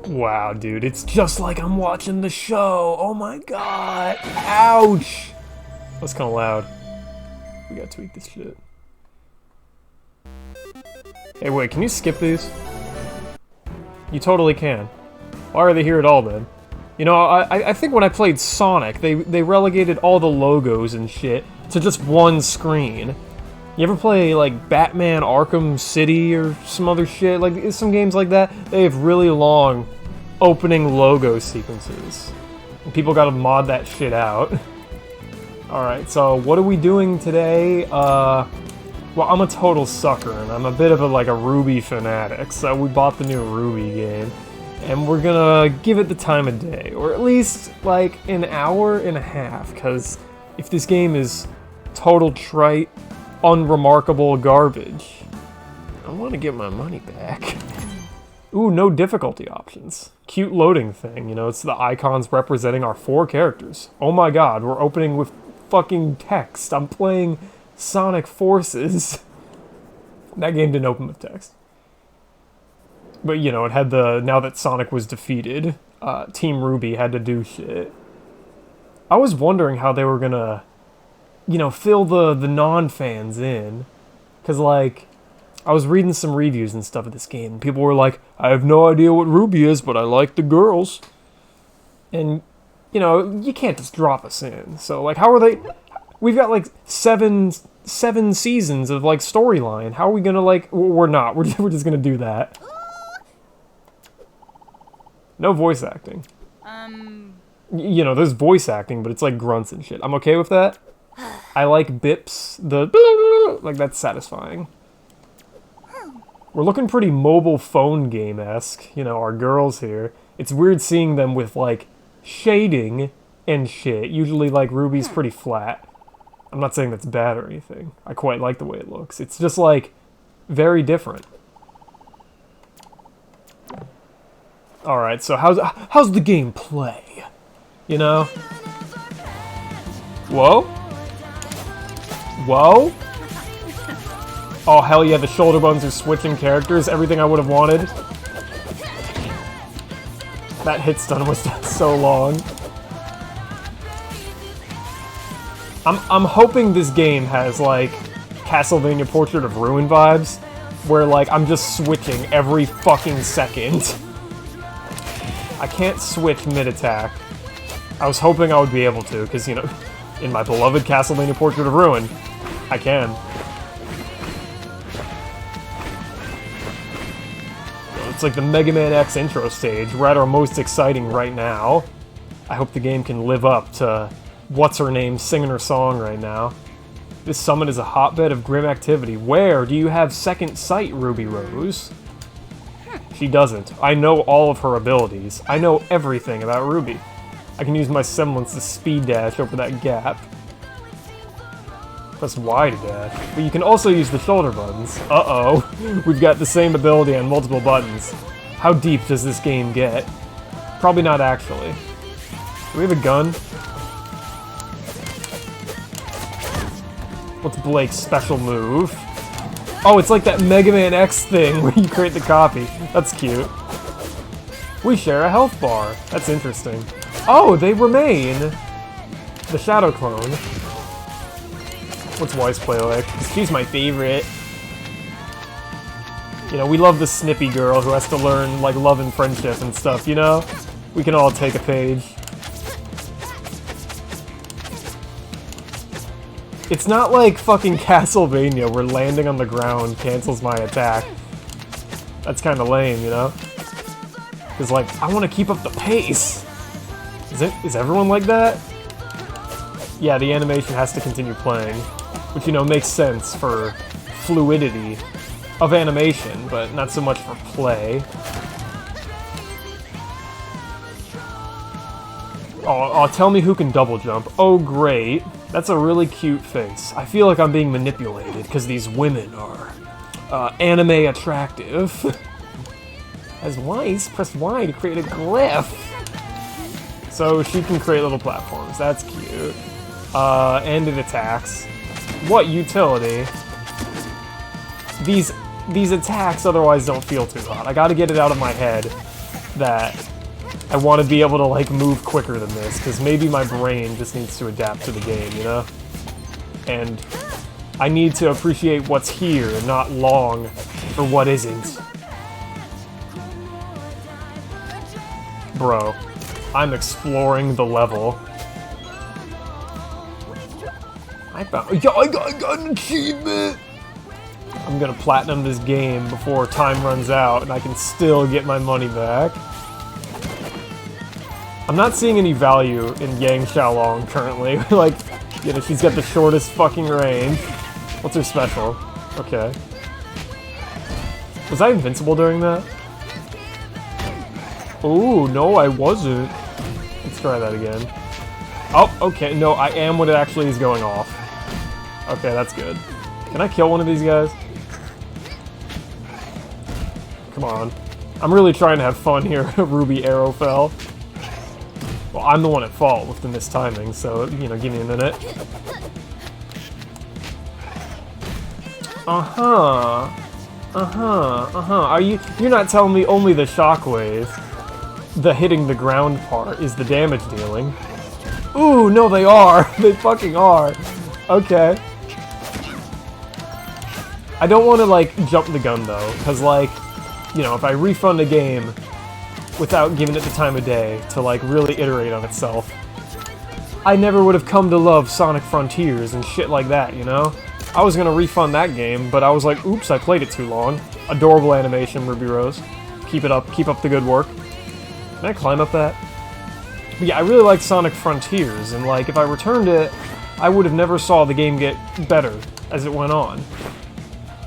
Wow, dude, it's just like I'm watching the show. Oh my god. Ouch. That's kind of loud. We gotta tweak this shit. Hey, wait, can you skip these? You totally can. Why are they here at all, then? You know, I think when I played Sonic, they relegated all the logos and shit to just one screen. You ever play, like, Batman Arkham City or some other shit? Like, some games like that, they have really long opening logo sequences. And people gotta mod that shit out. Alright, so what are we doing today? Well, I'm a total sucker, and I'm a bit of a RWBY fanatic, so we bought the new RWBY game. And we're gonna give it the time of day, or at least, like, an hour and a half, because if this game is total trite, unremarkable garbage, I want to get my money back. Ooh, no difficulty options. Cute loading thing, you know, it's the icons representing our 4 characters. Oh my god, we're opening with fucking text. I'm playing Sonic Forces. That game didn't open with text. But, you know, it had now that Sonic was defeated, Team RWBY had to do shit. I was wondering how they were gonna, you know, fill the non-fans in. Because, like, I was reading some reviews and stuff of this game, and people were like, I have no idea what RWBY is, but I like the girls. And, you know, you can't just drop us in. So, like, how are they... We've got, like, seven seasons of, like, storyline. How are we gonna, like... We're not. We're just gonna do that. No voice acting. You know, there's voice acting, but it's like grunts and shit. I'm okay with that. I like bips. Like, that's satisfying. We're looking pretty mobile phone game-esque. You know, our girls here. It's weird seeing them with, like, shading and shit. Usually, like, RWBY's pretty flat. I'm not saying that's bad or anything. I quite like the way it looks. It's just, like, very different. Alright, so how's the game play? You know? Whoa? Whoa? Oh, hell yeah, the shoulder buttons are switching characters. Everything I would have wanted. That hit stun was so long. I'm hoping this game has, like, Castlevania Portrait of Ruin vibes, where, like, I'm just switching every fucking second. I can't switch mid-attack. I was hoping I would be able to, because, you know, in my beloved Castlevania Portrait of Ruin, I can. It's like the Mega Man X intro stage. We're at our most exciting right now. I hope the game can live up to what's-her-name singing her song right now. This summon is a hotbed of grim activity. Where do you have second sight, Ruby Rose? She doesn't. I know all of her abilities. I know everything about RWBY. I can use my semblance to speed dash over that gap. Press Y to dash. But you can also use the shoulder buttons. Uh-oh. We've got the same ability on multiple buttons. How deep does this game get? Probably not actually. Do we have a gun? What's Blake's special move? Oh, it's like that Mega Man X thing where you create the copy. That's cute. We share a health bar. That's interesting. Oh, they remain! The Shadow Clone. What's Weiss play like? She's my favorite. You know, we love the snippy girl who has to learn, like, love and friendship and stuff, you know? We can all take a page. It's not like fucking Castlevania where landing on the ground cancels my attack. That's kinda lame, you know? Cause, like, I wanna keep up the pace! Is everyone like that? Yeah, the animation has to continue playing. Which, you know, makes sense for fluidity of animation, but not so much for play. Oh, tell me who can double jump. Oh, great. That's a really cute face. I feel like I'm being manipulated, because these women are anime attractive. As Weiss, press Y to create a glyph. So she can create little platforms. That's cute. And it attacks. What utility? These attacks otherwise don't feel too hot. I gotta get it out of my head. that I want to be able to, like, move quicker than this, because maybe my brain just needs to adapt to the game, you know? And I need to appreciate what's here and not long for what isn't. Bro, I'm exploring the level. I got an achievement! I'm gonna platinum this game before time runs out and I can still get my money back. I'm not seeing any value in Yang Xiaolong currently. Like, you know, she's got the shortest fucking range. What's her special? Okay. Was I invincible during that? Ooh, no, I wasn't. Let's try that again. Oh, okay, no, I am when it actually is going off. Okay, that's good. Can I kill one of these guys? Come on. I'm really trying to have fun here, Ruby Arrowfell. Well, I'm the one at fault with the mistiming, so, you know, give me a minute. You're not telling me only the shockwave, the hitting the ground part, is the damage dealing? Ooh, no, they are! They fucking are! Okay. I don't want to, like, jump the gun, though, because, like, you know, if I refund a game without giving it the time of day to, like, really iterate on itself, I never would have come to love Sonic Frontiers and shit like that, you know? I was gonna refund that game, but I was like, oops, I played it too long. Adorable animation, Ruby Rose. Keep it up, keep up the good work. Can I climb up that? But yeah, I really liked Sonic Frontiers, and, like, if I returned it, I would have never saw the game get better as it went on.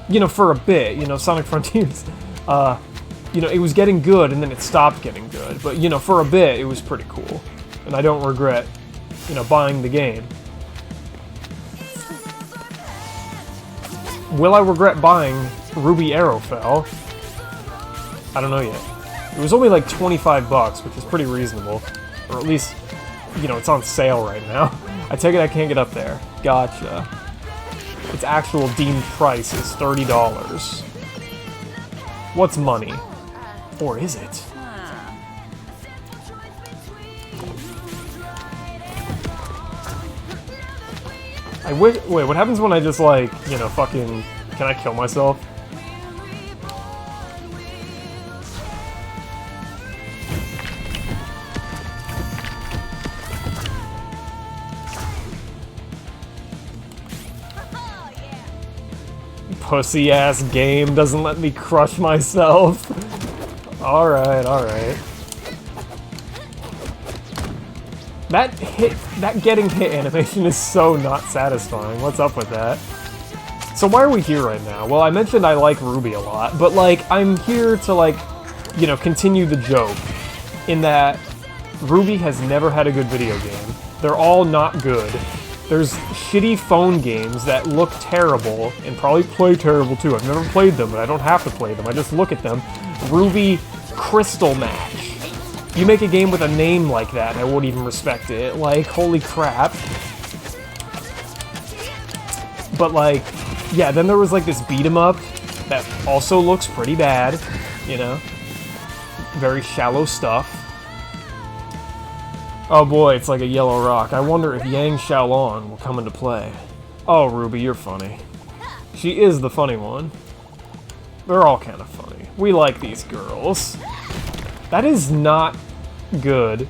You know, for a bit, you know, Sonic Frontiers, you know, it was getting good, and then it stopped getting good. But, you know, for a bit, it was pretty cool. And I don't regret, you know, buying the game. Will I regret buying Ruby Arrowfell? I don't know yet. It was only like 25 bucks, which is pretty reasonable. Or at least, you know, it's on sale right now. I take it I can't get up there. Gotcha. Its actual deemed price is $30. What's money? Or is it? I wish. Wait, what happens when I just, like, you know, fucking. Can I kill myself? Pussy ass game doesn't let me crush myself. Alright, alright. That getting hit animation is so not satisfying. What's up with that? So why are we here right now? Well, I mentioned I like Ruby a lot, but, like, I'm here to, like, you know, continue the joke in that Ruby has never had a good video game. They're all not good. There's shitty phone games that look terrible and probably play terrible too. I've never played them, but I don't have to play them. I just look at them. Ruby Crystal Match. You make a game with a name like that and I won't even respect it. Like, holy crap. But, like, yeah, then there was, like, this beat-em-up that also looks pretty bad, you know? Very shallow stuff. Oh boy, it's like a yellow rock. I wonder if Yang Xiaolong will come into play. Oh, Ruby, you're funny. She is the funny one. They're all kind of funny. We like these girls. That is not good.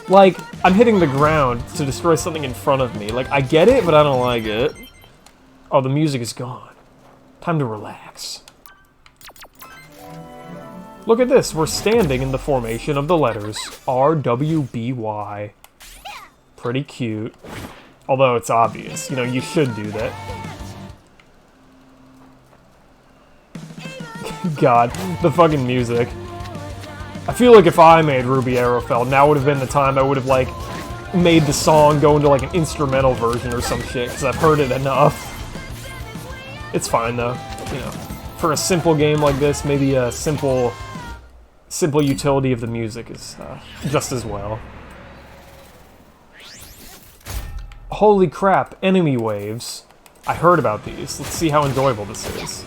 Like, I'm hitting the ground to destroy something in front of me. Like, I get it, but I don't like it. Oh, the music is gone. Time to relax. Look at this, we're standing in the formation of the letters RWBY. Pretty cute. Although it's obvious, you know, you should do that. God, the fucking music. I feel like if I made Ruby Arrowfell, now would have been the time I would have, like, made the song go into, like, an instrumental version or some shit, because I've heard it enough. It's fine, though, you know. For a simple game like this, maybe a simple utility of the music is just as well. Holy crap, enemy waves. I heard about these. Let's see how enjoyable this is.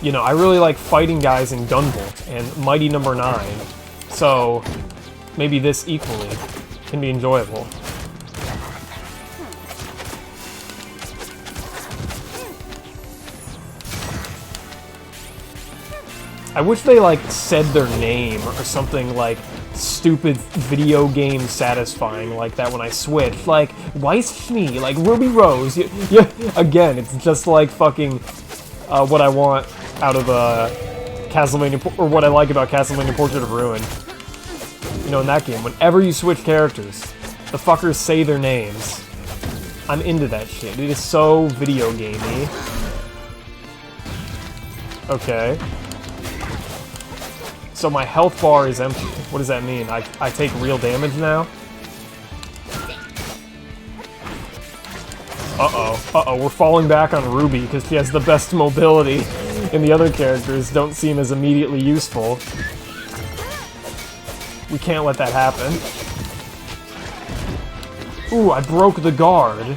You know, I really like fighting guys in Gunvolt and Mighty Number 9. So, maybe this equally can be enjoyable. I wish they, like, said their name or something, like, stupid video game satisfying like that when I switch. Like, Weiss me, like, Ruby Rose. Yeah, again, it's just like fucking what I want out of Castlevania, or what I like about Castlevania Portrait of Ruin. You know, in that game, whenever you switch characters, the fuckers say their names. I'm into that shit. It is so video gamey. Okay. So my health bar is empty. What does that mean? I take real damage now? Uh-oh, we're falling back on Ruby because she has the best mobility, and the other characters don't seem as immediately useful. We can't let that happen. Ooh, I broke the guard.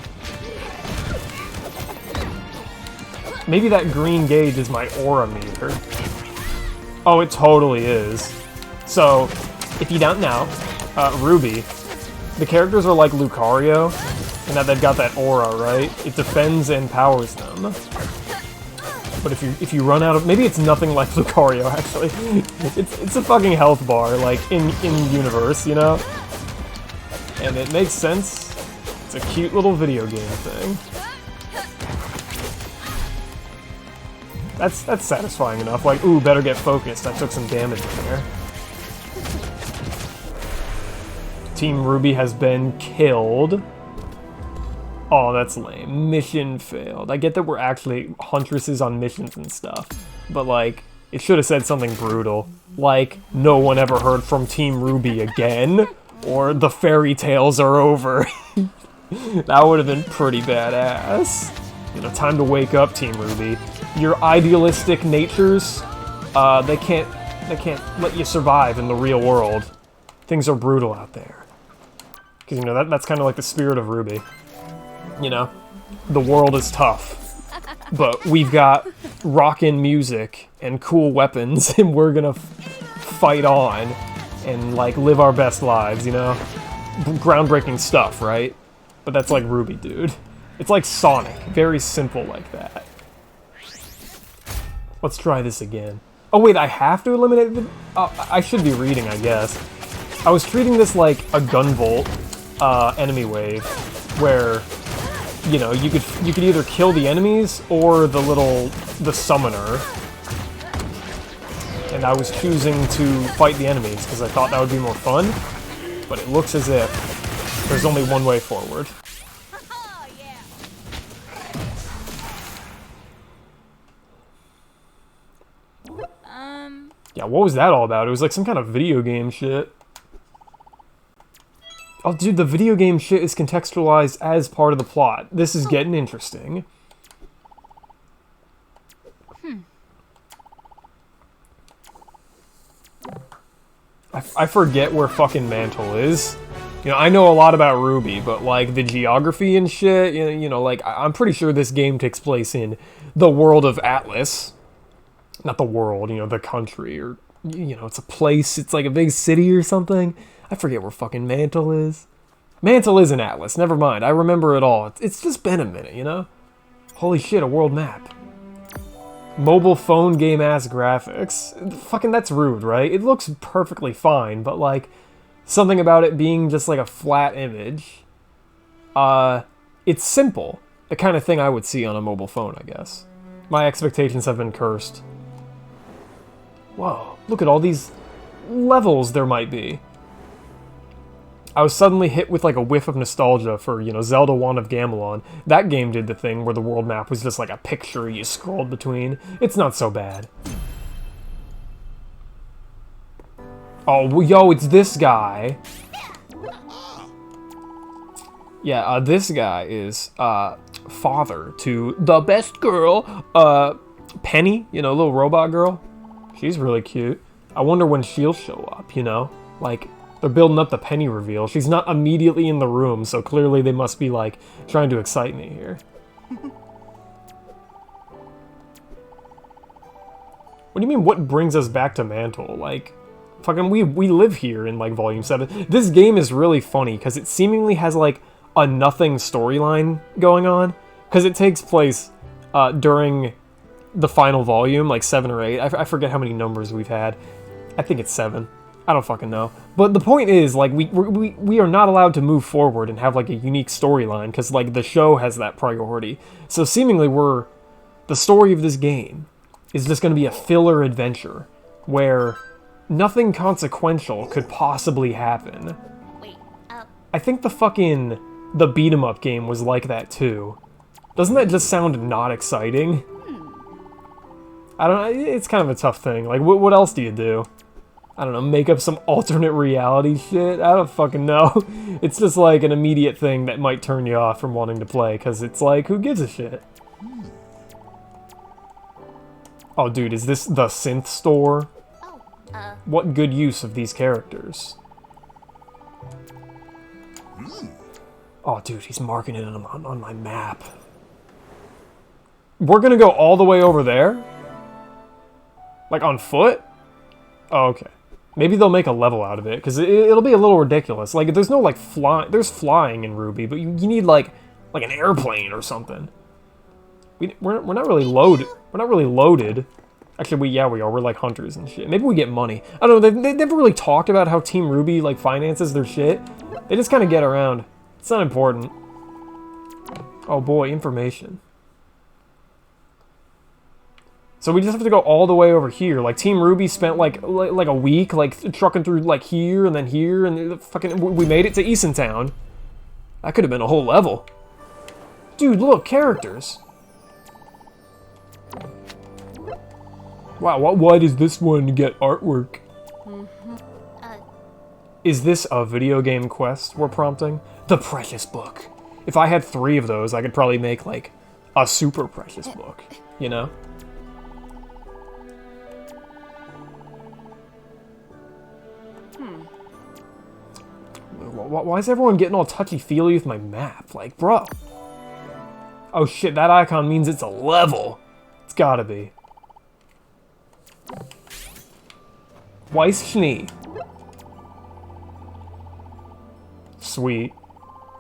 Maybe that green gauge is my aura meter. Oh, it totally is. So, if you don't know, Ruby, the characters are like Lucario, in that they've got that aura, right? It defends and powers them. But if you run out of... Maybe it's nothing like Lucario, actually. It's a fucking health bar, like, in universe, you know? And it makes sense. It's a cute little video game thing. That's satisfying enough. Like, ooh, better get focused. I took some damage there. Team Ruby has been killed. Oh, that's lame. Mission failed. I get that we're actually huntresses on missions and stuff, but, like, it should have said something brutal. Like, no one ever heard from Team Ruby again, or the fairy tales are over. That would have been pretty badass. You know, time to wake up, Team Ruby. Your idealistic natures, they can't let you survive in the real world. Things are brutal out there. Because, you know, that's kind of like the spirit of Ruby. You know, the world is tough, but we've got rockin' music and cool weapons, and we're gonna fight on and, like, live our best lives, you know? Groundbreaking stuff, right? But that's like Ruby, dude. It's like Sonic, very simple like that. Let's try this again. Oh wait, I have to eliminate the... I should be reading, I guess. I was treating this like a gunvolt enemy wave, where, you know, you could either kill the enemies or the summoner. And I was choosing to fight the enemies because I thought that would be more fun. But it looks as if there's only one way forward. Yeah, what was that all about? It was like some kind of video game shit. Oh, dude, the video game shit is contextualized as part of the plot. This is getting interesting. I forget where fucking Mantle is. You know, I know a lot about Ruby, but, like, the geography and shit, you know, like, I'm pretty sure this game takes place in the world of Atlas. Not the world, you know, the country, or, you know, it's a place, it's like a big city or something. I forget where fucking Mantle is. Mantle is in Atlas, never mind, I remember it all. It's just been a minute, you know? Holy shit, a world map. Mobile phone game-ass graphics. Fucking, that's rude, right? It looks perfectly fine, but, like, something about it being just like a flat image. It's simple. The kind of thing I would see on a mobile phone, I guess. My expectations have been cursed. Whoa, look at all these levels there might be. I was suddenly hit with like a whiff of nostalgia for, you know, Zelda Wand of Gamelon. That game did the thing where the world map was just like a picture you scrolled between. It's not so bad. Oh, well, yo, it's this guy. Yeah, this guy is father to the best girl, Penny, you know, little robot girl. She's really cute. I wonder when she'll show up, you know? Like, they're building up the Penny reveal. She's not immediately in the room, so clearly they must be, like, trying to excite me here. What do you mean, what brings us back to Mantle? Like, Fucking, we live here in, like, Volume 7. This game is really funny, because it seemingly has, like, a nothing storyline going on. Because it takes place during the final volume, like 7 or 8. I forget how many numbers we've had. I think it's 7. I don't fucking know. But the point is, like, we are not allowed to move forward and have, like, a unique storyline, because, like, the show has that priority. So seemingly the story of this game is just going to be a filler adventure, where nothing consequential could possibly happen. Wait, I think the beat-em-up game was like that, too. Doesn't that just sound not exciting? I don't know, it's kind of a tough thing. Like, what else do you do? I don't know, make up some alternate reality shit? I don't fucking know. It's just like an immediate thing that might turn you off from wanting to play, because it's like, who gives a shit? Oh, dude, is this the synth store? What good use of these characters? Oh, dude, he's marking it on my map. We're gonna go all the way over there? Like, on foot? Oh, okay. Maybe they'll make a level out of it, because it'll be a little ridiculous. Like, there's no, like, flying. There's flying in Ruby, but you need, like an airplane or something. We're not really loaded. We're not really loaded. Actually, we are. We're like hunters and shit. Maybe we get money. I don't know. They never really talked about how Team Ruby, like, finances their shit. They just kind of get around. It's not important. Oh, boy, information. So we just have to go all the way over here. Like, Team Ruby spent, like a week, like, trucking through, like, here, and fucking... We made it to Eastontown. That could have been a whole level. Dude, look, characters. Wow, why does this one get artwork? Is this a video game quest we're prompting? The Precious Book. If I had 3 of those, I could probably make, like, a super precious book, you know? Why is everyone getting all touchy-feely with my map? Like, bro. Oh shit, that icon means it's a level. It's gotta be. Weiss Schnee. Sweet.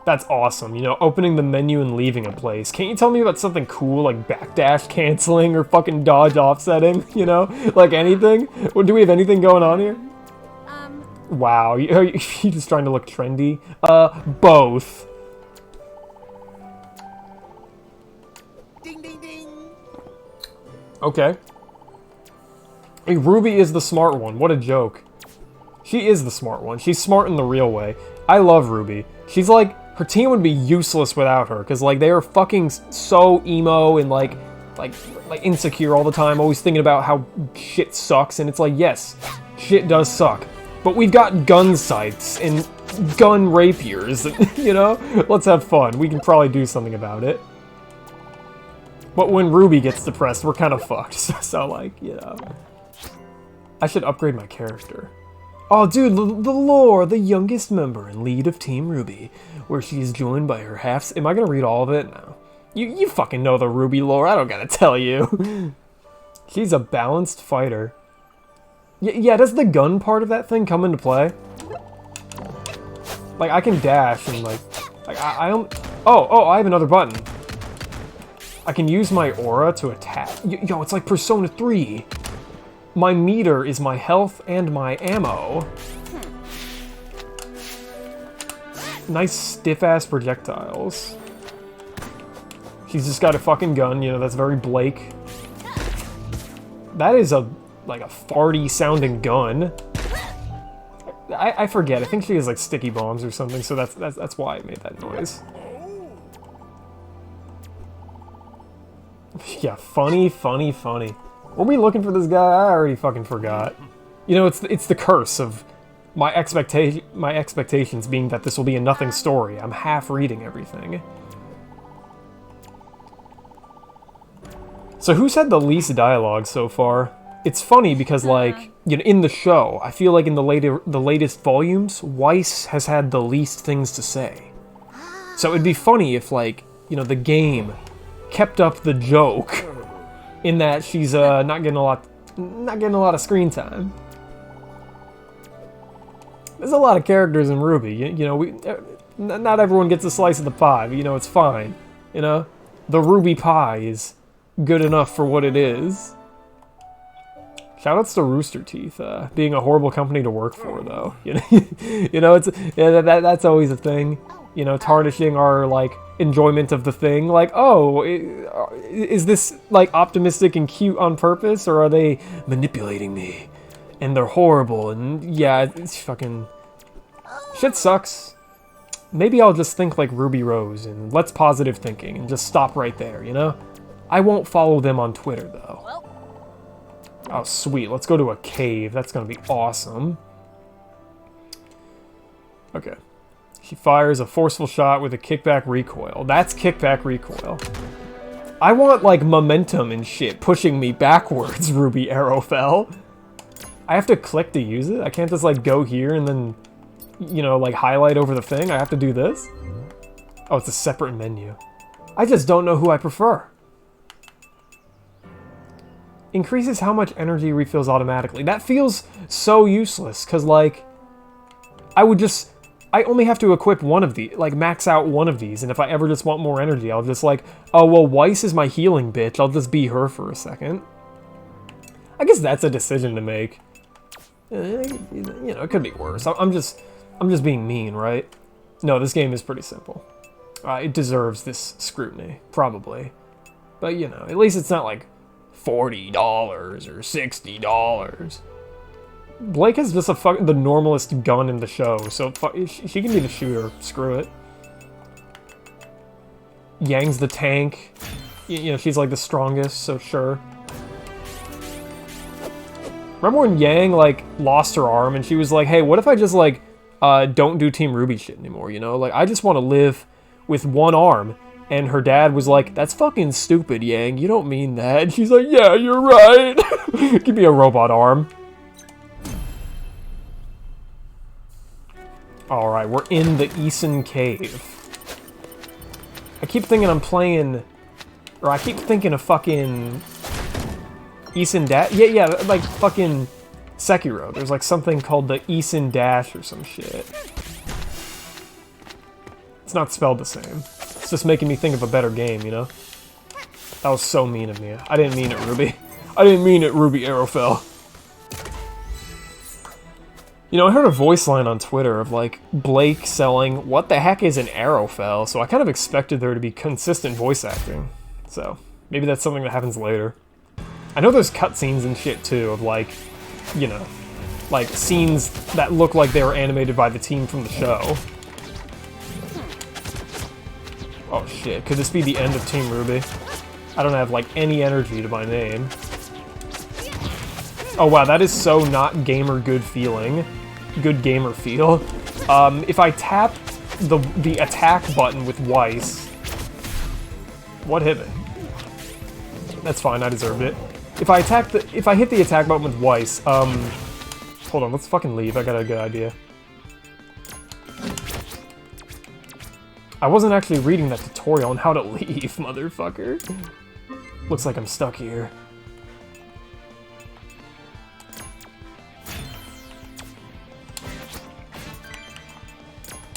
That's awesome. You know, opening the menu and leaving a place. Can't you tell me about something cool like backdash canceling or fucking dodge offsetting? You know? Like anything? Well, do we have anything going on here? Wow, you just trying to look trendy? Both. Ding, ding, ding. Okay. Hey, Ruby is the smart one. What a joke. She is the smart one. She's smart in the real way. I love Ruby. She's like, her team would be useless without her, because, like, they are fucking so emo and, like insecure all the time, always thinking about how shit sucks, and it's like, yes, shit does suck. But we've got gun sights and gun rapiers, you know? Let's have fun. We can probably do something about it. But when Ruby gets depressed, we're kind of fucked. So, like, you know. I should upgrade my character. Oh, dude, the lore, the youngest member and lead of Team Ruby, where she is joined by her half... Am I gonna read all of it? No. You fucking know the Ruby lore, I don't gotta tell you. She's a balanced fighter. Yeah, does the gun part of that thing come into play? Like, I can dash and, like I I have another button. I can use my aura to attack. Yo, it's like Persona 3. My meter is my health and my ammo. Nice stiff-ass projectiles. She's just got a fucking gun, you know, that's very Blake. That is a farty sounding gun. I forget. I think she has like sticky bombs or something, so that's why it made that noise. Yeah, funny. Were we looking for this guy? I already fucking forgot. You know, it's the curse of my expectations being that this will be a nothing story. I'm half reading everything. So who's had the least dialogue so far? It's funny because, like, you know, in the show, I feel like in the latest volumes, Weiss has had the least things to say. So it'd be funny if, like, you know, the game kept up the joke in that she's not getting a lot of screen time. There's a lot of characters in Ruby. You know, not everyone gets a slice of the pie. But, you know, it's fine. You know, the Ruby pie is good enough for what it is. Shoutouts to Rooster Teeth, being a horrible company to work for, though. You know, that's always a thing. You know, tarnishing our like enjoyment of the thing. Like, oh, is this like optimistic and cute on purpose, or are they manipulating me? And they're horrible, and yeah, it's fucking shit sucks. Maybe I'll just think like Ruby Rose and let's positive thinking and just stop right there. You know, I won't follow them on Twitter though. Oh, sweet. Let's go to a cave. That's going to be awesome. Okay. She fires a forceful shot with a kickback recoil. That's kickback recoil. I want, like, momentum and shit pushing me backwards, Ruby Arrowfell. I have to click to use it? I can't just, like, go here and then, you know, like, highlight over the thing? I have to do this? Oh, it's a separate menu. I just don't know who I prefer. Increases how much energy refills automatically. That feels so useless, because, like, I only have to equip one of these, like, max out one of these, and if I ever just want more energy, I'll just, like, oh, well, Weiss is my healing bitch, I'll just be her for a second. I guess that's a decision to make. You know, it could be worse. I'm just being mean, right? No, this game is pretty simple. It deserves this scrutiny, probably. But, you know, at least it's not, like, $40 or $60. Blake is just the normalest gun in the show, so she can be the shooter. Screw it. Yang's the tank. You know, she's like the strongest, so sure. Remember when Yang, like, lost her arm and she was like, hey, what if I just, like, don't do Team Ruby shit anymore, you know? Like, I just want to live with one arm. And her dad was like, that's fucking stupid, Yang. You don't mean that. And she's like, yeah, you're right. Give me a robot arm. Alright, we're in the Eason Cave. I keep thinking I'm playing... Or I keep thinking of fucking... Eason Dash? Yeah, like fucking Sekiro. There's like something called the Eason Dash or some shit. It's not spelled the same. It's just making me think of a better game, you know? That was so mean of me. I didn't mean it, Ruby. I didn't mean it, Ruby Arrowfell. You know, I heard a voice line on Twitter of, like, Blake selling, what the heck is an Arrowfell? So I kind of expected there to be consistent voice acting. So, maybe that's something that happens later. I know there's cutscenes and shit, too, of, like, you know, like, scenes that look like they were animated by the team from the show. Oh shit, could this be the end of Team Ruby? I don't have, like, any energy to my name. Oh wow, that is so not gamer good feeling. Good gamer feel. If I tap the attack button with Weiss... What hit me? That's fine, I deserved it. If I hit the attack button with Weiss, hold on, let's fucking leave, I got a good idea. I wasn't actually reading that tutorial on how to leave, motherfucker. Looks like I'm stuck here.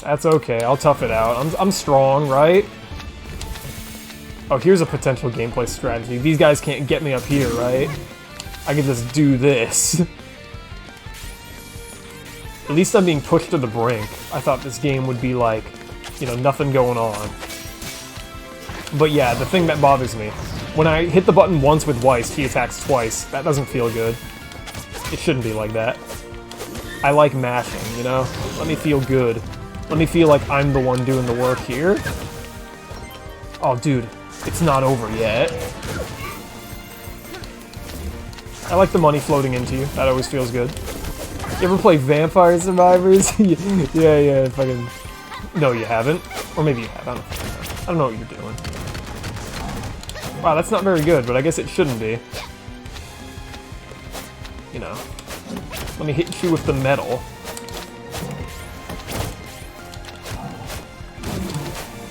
That's okay, I'll tough it out. I'm strong, right? Oh, here's a potential gameplay strategy. These guys can't get me up here, right? I can just do this. At least I'm being pushed to the brink. I thought this game would be like, you know, nothing going on. But yeah, the thing that bothers me, when I hit the button once with Weiss, he attacks twice. That doesn't feel good. It shouldn't be like that. I like mashing, you know? Let me feel good. Let me feel like I'm the one doing the work here. Oh, dude, it's not over yet. I like the money floating into you. That always feels good. You ever play Vampire Survivors? yeah, fucking... No, you haven't. Or maybe you have. I don't know what you're doing. Wow, that's not very good, but I guess it shouldn't be. You know. Let me hit you with the metal.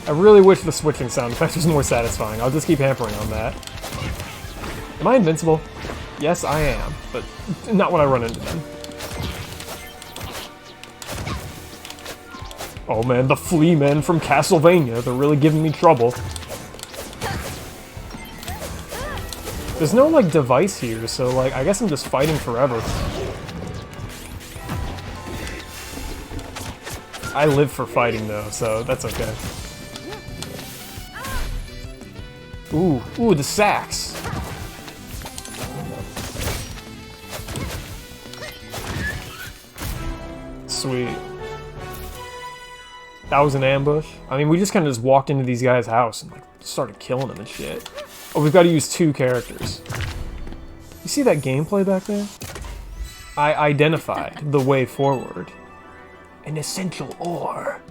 I really wish the switching sound effect was more satisfying. I'll just keep hammering on that. Am I invincible? Yes, I am, but not when I run into them. Oh man, the flea men from Castlevania, they're really giving me trouble. There's no, like, device here, so, like, I guess I'm just fighting forever. I live for fighting, though, so that's okay. Ooh, the sacks! Sweet. That was an ambush. I mean, we just kind of just walked into these guys' house and, like, started killing them and shit. Oh, we've got to use 2 characters. You see that gameplay back there? I identified the way forward. An essential ore.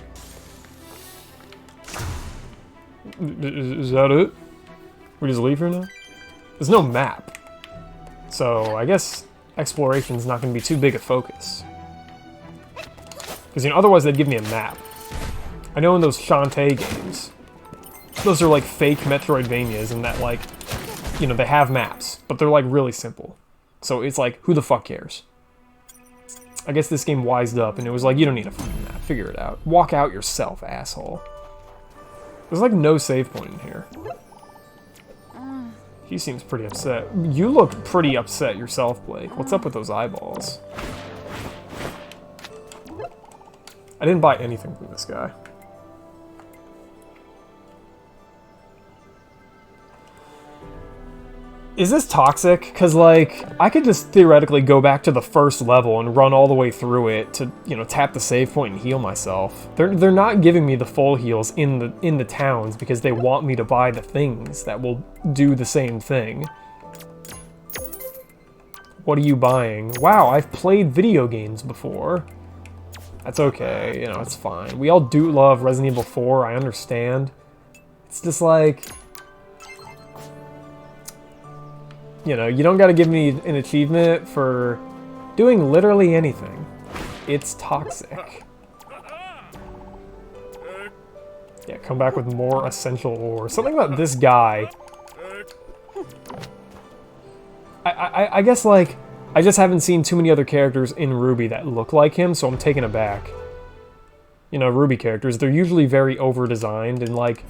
Is that it? We just leave here now? There's no map. So, I guess exploration's not going to be too big a focus. Because, you know, otherwise they'd give me a map. I know in those Shantae games, those are like fake Metroidvanias in that, like, you know, they have maps, but they're like really simple. So it's like, who the fuck cares? I guess this game wised up and it was like, you don't need a fucking map, figure it out. Walk out yourself, asshole. There's like no save point in here. He seems pretty upset. You look pretty upset yourself, Blake. What's up with those eyeballs? I didn't buy anything from this guy. Is this toxic? Because, like, I could just theoretically go back to the first level and run all the way through it to, you know, tap the save point and heal myself. They're not giving me the full heals in the towns because they want me to buy the things that will do the same thing. What are you buying? Wow, I've played video games before. That's okay, you know, it's fine. We all do love Resident Evil 4, I understand. It's just like, you know, you don't gotta give me an achievement for doing literally anything. It's toxic. Yeah, come back with more essential ore. Something about this guy. I guess, like, I just haven't seen too many other characters in RWBY that look like him, so I'm taken aback. You know, RWBY characters, they're usually very over-designed, and, like,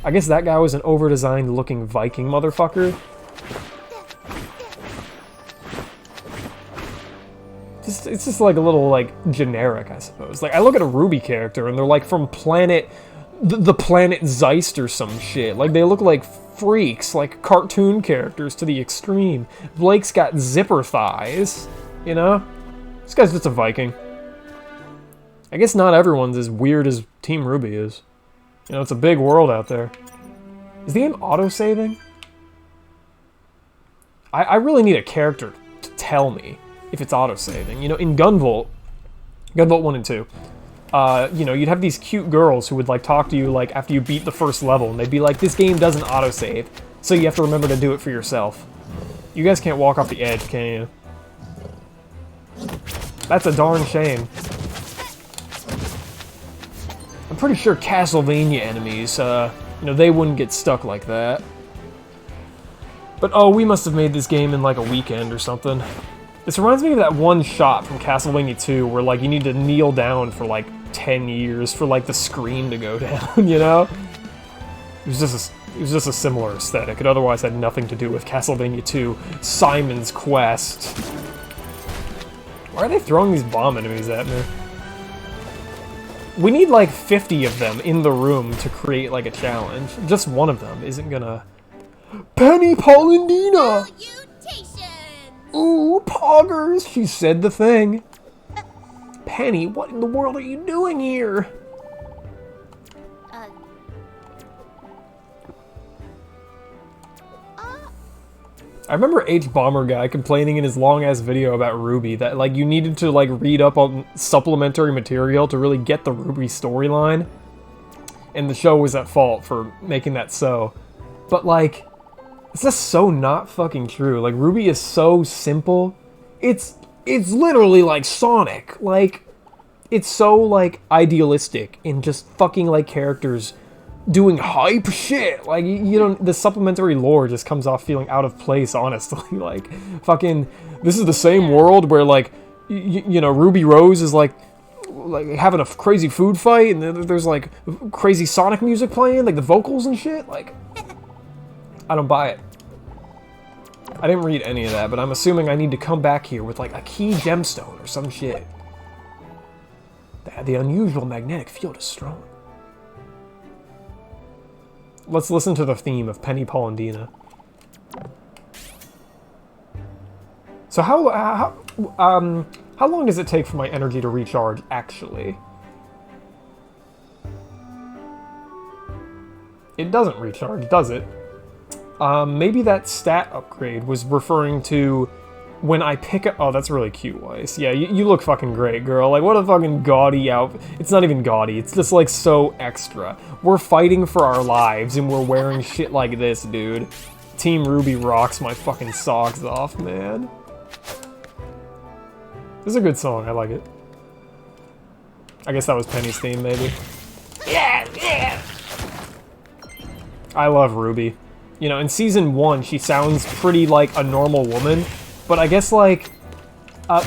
I guess that guy was an over-designed looking Viking motherfucker. It's just like a little, like, generic, I suppose. Like, I look at a RWBY character, and they're, like, from the planet Zeist or some shit. Like, they look like freaks, like cartoon characters to the extreme. Blake's got zipper thighs, you know? This guy's just a Viking. I guess not everyone's as weird as Team RWBY is. You know, it's a big world out there. Is the game auto-saving? I really need a character to tell me if it's auto-saving. You know, in Gunvolt 1 and 2, you know, you'd have these cute girls who would, like, talk to you, like, after you beat the first level, and they'd be like, this game doesn't autosave, so you have to remember to do it for yourself. You guys can't walk off the edge, can you? That's a darn shame. I'm pretty sure Castlevania enemies, you know, they wouldn't get stuck like that. But, oh, we must have made this game in, like, a weekend or something. This reminds me of that one shot from Castlevania 2 where, like, you need to kneel down for, like, 10 years for, like, the screen to go down, you know? It was just a similar aesthetic. It otherwise had nothing to do with Castlevania 2, Simon's Quest. Why are they throwing these bomb enemies at me? We need, like, 50 of them in the room to create, like, a challenge. Just one of them isn't gonna... Penny Polendina! Ooh, poggers! She said the thing. Penny, what in the world are you doing here? I remember H-Bomber Guy complaining in his long-ass video about RWBY that, like, you needed to, like, read up on supplementary material to really get the RWBY storyline. And the show was at fault for making that so. But, like, it's just so not fucking true. Like, RWBY is so simple. It's literally like Sonic. Like, it's so, like, idealistic in just fucking, like, characters doing hype shit. Like, you don't, the supplementary lore just comes off feeling out of place, honestly. Like, fucking, this is the same world where, like, you know, Ruby Rose is, like like having a crazy food fight, and then there's like crazy Sonic music playing, like the vocals and shit. Like, I don't buy it. I didn't read any of that, but I'm assuming I need to come back here with like a key gemstone or some shit. The unusual magnetic field is strong. Let's listen to the theme of Penny, Paul, and Dina. So how long does it take for my energy to recharge, actually? It doesn't recharge, does it? Maybe that stat upgrade was referring to when I pick up... Oh, that's really cute, Weiss. Yeah, you look fucking great, girl. Like, what a fucking gaudy outfit. It's not even gaudy. It's just, like, so extra. We're fighting for our lives, and we're wearing shit like this, dude. Team Ruby rocks my fucking socks off, man. This is a good song. I like it. I guess that was Penny's theme, maybe. Yeah, yeah! I love Ruby. You know, in Season 1, she sounds pretty like a normal woman, but I guess, like,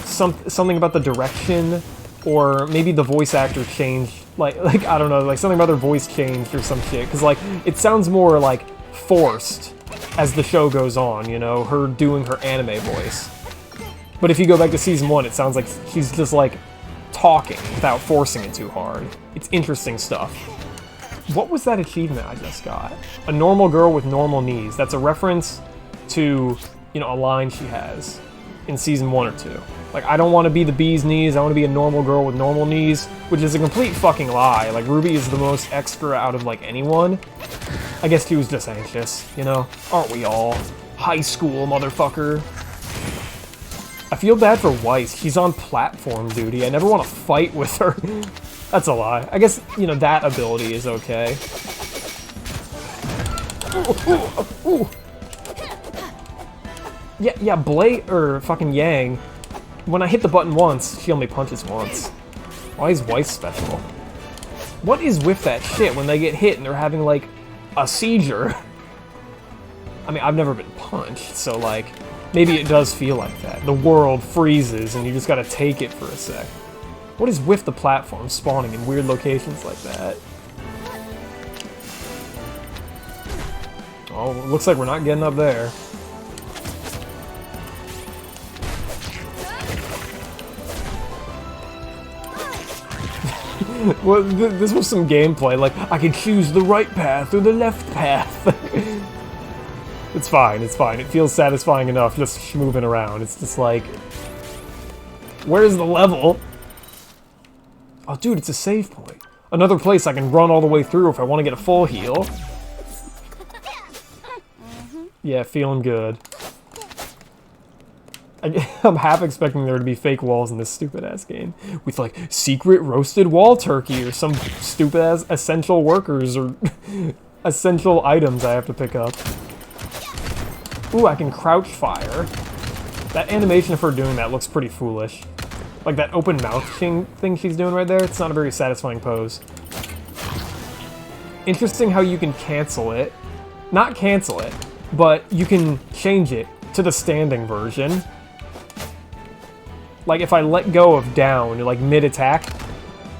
something about the direction, or maybe the voice actor changed, like, I don't know, like, something about her voice changed or some shit, because, like, it sounds more, like, forced as the show goes on, you know, her doing her anime voice. But if you go back to Season 1, it sounds like she's just, like, talking without forcing it too hard. It's interesting stuff. What was that achievement I just got? A normal girl with normal knees. That's a reference to, you know, a line she has in Season 1 or 2. Like, I don't want to be the bee's knees, I want to be a normal girl with normal knees, which is a complete fucking lie. Like, Ruby is the most extra out of, like, anyone. I guess she was just anxious, you know? Aren't we all? High school, motherfucker. I feel bad for Weiss. She's on platform duty. I never want to fight with her. That's a lie. I guess, you know, that ability is okay. Ooh. Yeah, Blade, or fucking Yang, when I hit the button once, she only punches once. Why is Weiss special? What is with that shit when they get hit and they're having, like, a seizure? I mean, I've never been punched, so, like, maybe it does feel like that. The world freezes and you just gotta take it for a sec. What is with the platform spawning in weird locations like that? Oh, looks like we're not getting up there. Well, this was some gameplay, like, I can choose the right path or the left path. It's fine, it's fine. It feels satisfying enough just moving around. It's just like... Where's the level? Oh, dude, it's a save point. Another place I can run all the way through if I want to get a full heal. Yeah, feeling good. I'm half expecting there to be fake walls in this stupid-ass game. With, like, secret roasted wall turkey or some stupid-ass essential workers or essential items I have to pick up. Ooh, I can crouch fire. That animation of her doing that looks pretty foolish. Like that open mouth thing she's doing right there, it's not a very satisfying pose. Interesting how you can cancel it. Not cancel it, but you can change it to the standing version. Like if I let go of down, like mid-attack,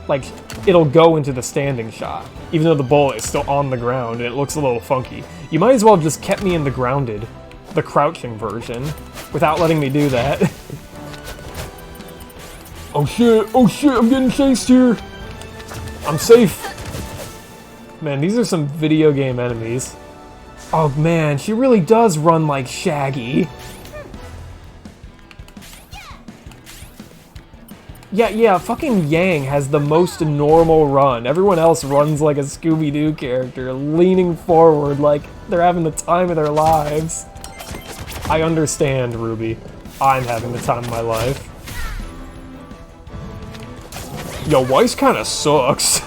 like it'll go into the standing shot, even though the bullet is still on the ground and it looks a little funky. You might as well have just kept me in the grounded, the crouching version, without letting me do that. Oh shit, I'm getting chased here. I'm safe. Man, these are some video game enemies. Oh man, she really does run like Shaggy. Yeah, fucking Yang has the most normal run. Everyone else runs like a Scooby-Doo character, leaning forward like they're having the time of their lives. I understand, Ruby. I'm having the time of my life. Yo, Weiss kinda sucks.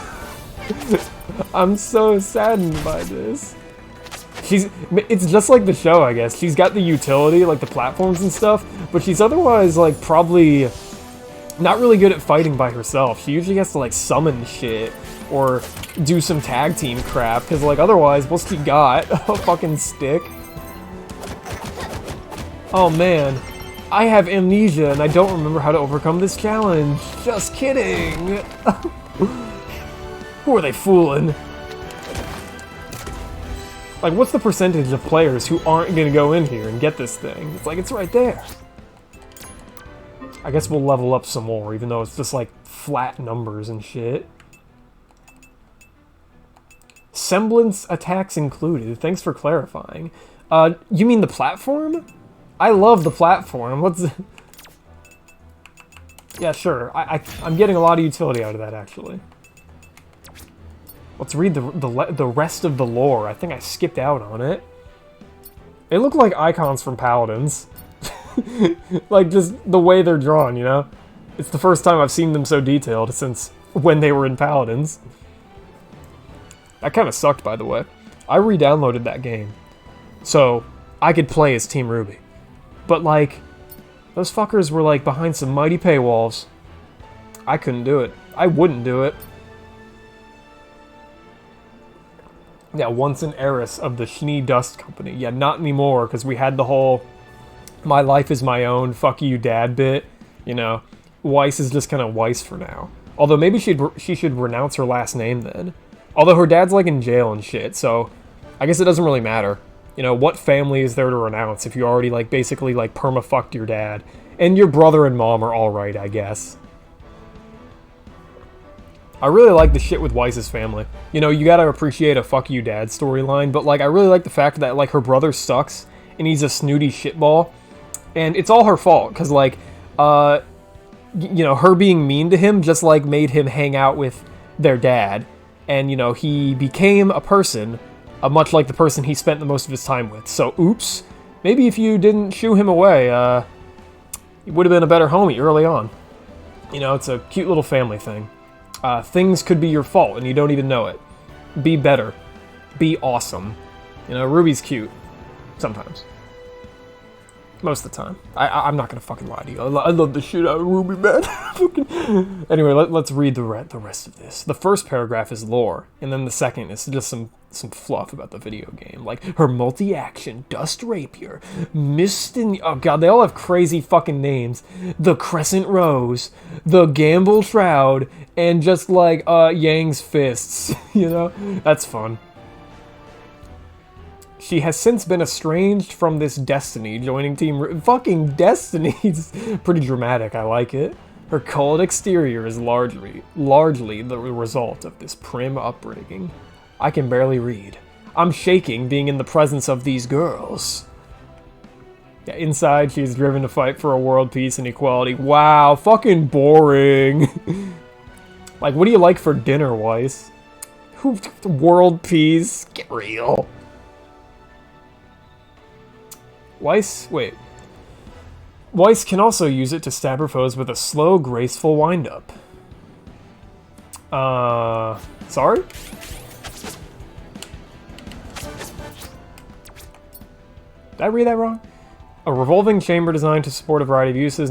I'm so saddened by this. It's just like the show, I guess. She's got the utility, like the platforms and stuff, but she's otherwise, like, probably not really good at fighting by herself. She usually has to, like, summon shit or do some tag team crap, because, like, otherwise, what's she got? A fucking stick? Oh, man. I have amnesia and I don't remember how to overcome this challenge. Just kidding. Who are they fooling? Like, what's the percentage of players who aren't gonna go in here and get this thing? It's like, it's right there. I guess we'll level up some more, even though it's just like flat numbers and shit. Semblance attacks included. Thanks for clarifying. You mean the platform? I love the platform. What's... Yeah, sure. I'm getting a lot of utility out of that, actually. Let's read the rest of the lore. I think I skipped out on it. They look like icons from Paladins. Like, just the way they're drawn, you know? It's the first time I've seen them so detailed since when they were in Paladins. That kind of sucked, by the way. I re-downloaded that game, so I could play as Team Ruby. But, like, those fuckers were, like, behind some mighty paywalls. I couldn't do it. I wouldn't do it. Yeah, once an heiress of the Schnee Dust Company. Yeah, not anymore, because we had the whole my life is my own, fuck you dad bit. You know, Weiss is just kind of Weiss for now. Although maybe she should renounce her last name then. Although her dad's like in jail and shit, so I guess it doesn't really matter. You know, what family is there to renounce if you already like basically like perma-fucked your dad? And your brother and mom are alright, I guess. I really like the shit with Weiss's family. You know, you gotta appreciate a fuck you dad storyline, but like I really like the fact that like her brother sucks and he's a snooty shitball. And it's all her fault, because like, you know, her being mean to him just like made him hang out with their dad. And, you know, he became a person, much like the person he spent the most of his time with. So, oops. Maybe if you didn't shoo him away, he would have been a better homie early on. You know, it's a cute little family thing. Things could be your fault, and you don't even know it. Be better. Be awesome. You know, Ruby's cute. Sometimes. Most of the time. I'm not gonna fucking lie to you. I love the shit out of Ruby, man. Anyway, let's read the rest of this. The first paragraph is lore, and then the second is just some fluff about the video game. Like, her multi-action Dust Rapier, Mist and... Oh god, they all have crazy fucking names. The Crescent Rose, the Gamble Shroud, and just like, Yang's Fists. You know? That's fun. She has since been estranged from this destiny, joining Team fucking Destiny's pretty dramatic, I like it. Her cold exterior is largely the result of this prim upbringing. I can barely read. I'm shaking being in the presence of these girls. Yeah, inside, she is driven to fight for a world peace and equality. Wow, fucking boring. Like, what do you like for dinner, Weiss? World peace? Get real. Weiss can also use it to stab her foes with a slow, graceful wind-up. Sorry? Did I read that wrong? A revolving chamber designed to support a variety of uses,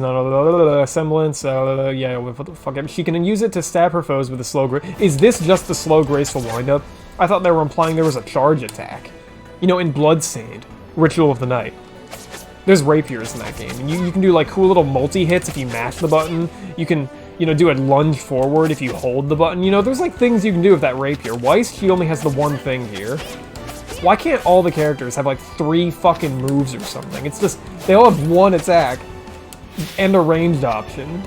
semblance, yeah, what the fuck. She can use it to stab her foes with a slow, Is this just the slow, graceful wind-up? I thought they were implying there was a charge attack. You know, in Bloodstained, Ritual of the Night. There's rapiers in that game, and you can do like cool little multi-hits if you mash the button. You can, you know, do a lunge forward if you hold the button. You know, there's like things you can do with that rapier. Weiss, she only has the one thing here. Why can't all the characters have like 3 fucking moves or something? It's just, they all have one attack and a ranged option.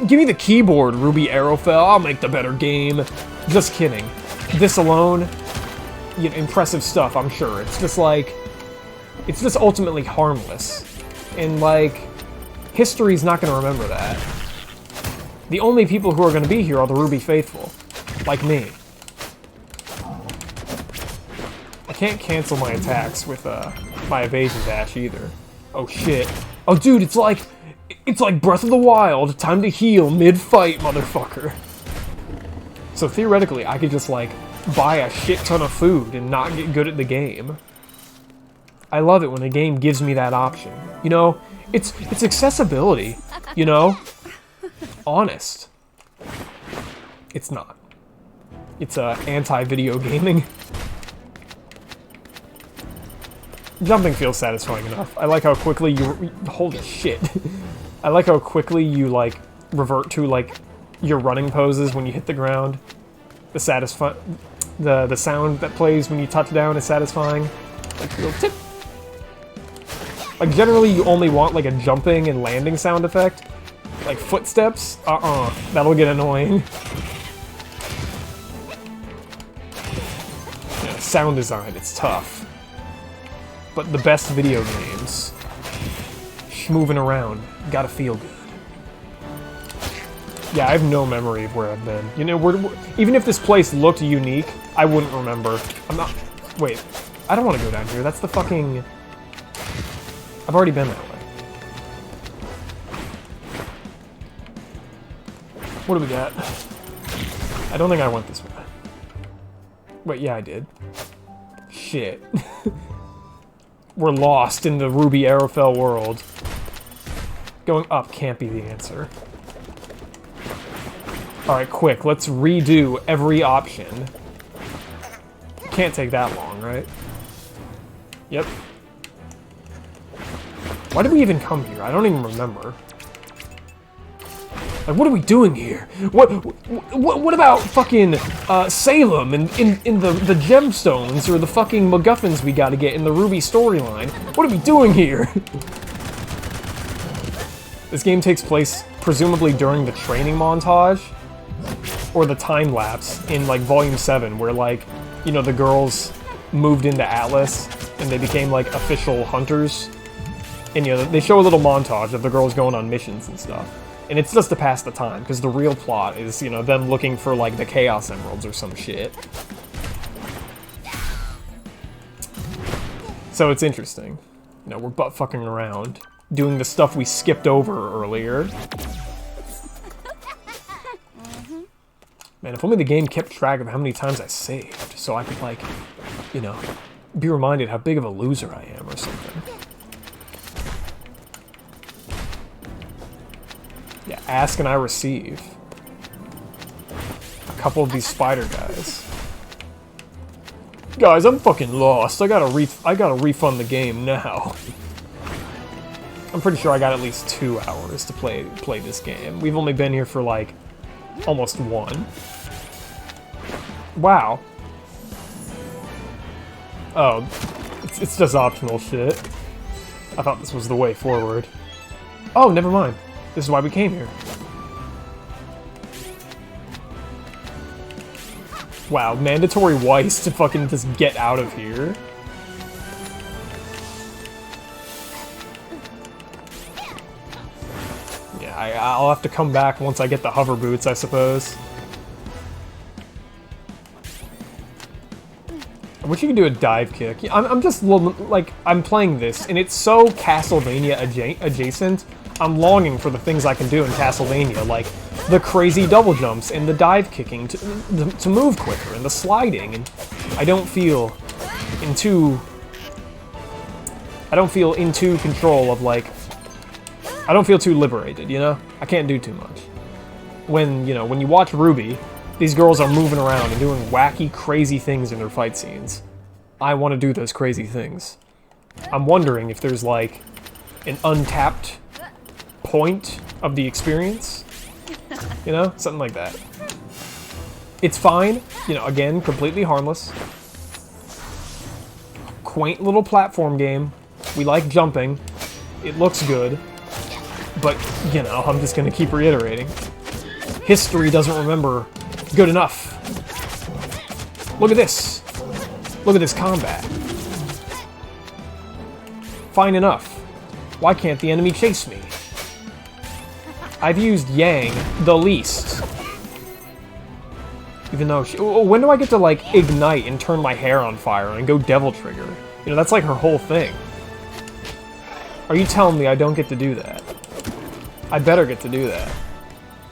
Give me the keyboard, Ruby Arrowfell. I'll make the better game. Just kidding. This alone, you know, impressive stuff, I'm sure. It's just like... It's just ultimately harmless. And, like, history's not going to remember that. The only people who are going to be here are the Ruby faithful. Like me. I can't cancel my attacks with, my evasion dash either. Oh, shit. Oh, dude, it's like Breath of the Wild. Time to heal mid-fight, motherfucker. So, theoretically, I could just, like, buy a shit ton of food and not get good at the game. I love it when a game gives me that option. You know, it's accessibility, you know? Honest. It's not. It's anti-video gaming. jumping feels satisfying enough. I like how quickly you... Holy shit. I like how quickly you, like, revert to, like, your running poses when you hit the ground. The sound that plays when you touch down is satisfying. Like, little tip. Like, generally you only want, like, a jumping and landing sound effect. Like, footsteps? That'll get annoying. Yeah, sound design, it's tough. But the best video games. Moving around. Gotta feel good. Yeah, I have no memory of where I've been. You know, even if this place looked unique, I wouldn't remember. I'm not... Wait. I don't want to go down here. That's the fucking... I've already been that way. What do we got? I don't think I went this way. Wait, yeah, I did. Shit. We're lost in the Ruby Arrowfell world. Going up can't be the answer. Alright, quick, let's redo every option. Can't take that long, right? Yep. Why did we even come here? I don't even remember. Like, what are we doing here? What about fucking Salem and in the gemstones or the fucking MacGuffins we gotta get in the Ruby storyline? What are we doing here? This game takes place presumably during the training montage or the time lapse in like Volume 7 where like, you know, the girls moved into Atlas and they became like official hunters. And you know, they show a little montage of the girls going on missions and stuff. And it's just to pass the time, because the real plot is, you know, them looking for, like, the Chaos Emeralds or some shit. So it's interesting. You know, we're butt-fucking around, doing the stuff we skipped over earlier. Man, if only the game kept track of how many times I saved, so I could, like, you know, be reminded how big of a loser I am or something. Yeah, ask and I receive. A couple of these spider guys. Guys, I'm fucking lost. I gotta refund the game now. I'm pretty sure I got at least 2 hours to play this game. We've only been here for like almost 1. Wow. Oh, it's just optional shit. I thought this was the way forward. Oh, never mind. This is why we came here. Wow, mandatory Weiss to fucking just get out of here. Yeah, I'll have to come back once I get the hover boots, I suppose. I wish you could do a dive kick. I'm just, like, I'm playing this, and it's so Castlevania adjacent. I'm longing for the things I can do in Castlevania, like the crazy double jumps and the dive kicking to move quicker, and the sliding, and I don't feel in too control of, like, I don't feel too liberated, you know? I can't do too much. When, you know, when you watch Ruby, these girls are moving around and doing wacky, crazy things in their fight scenes. I want to do those crazy things. I'm wondering if there's, like, an untapped point of the experience, you know, something like that. It's fine, you know, again, completely harmless. Quaint little platform game. We like jumping. It looks good. But, you know, I'm just gonna keep reiterating. History doesn't remember good enough. Look at this. Look at this combat. Fine enough. Why can't the enemy chase me? I've used Yang the least. Even though when do I get to, like, ignite and turn my hair on fire and go Devil Trigger? You know, that's like her whole thing. Are you telling me I don't get to do that? I better get to do that.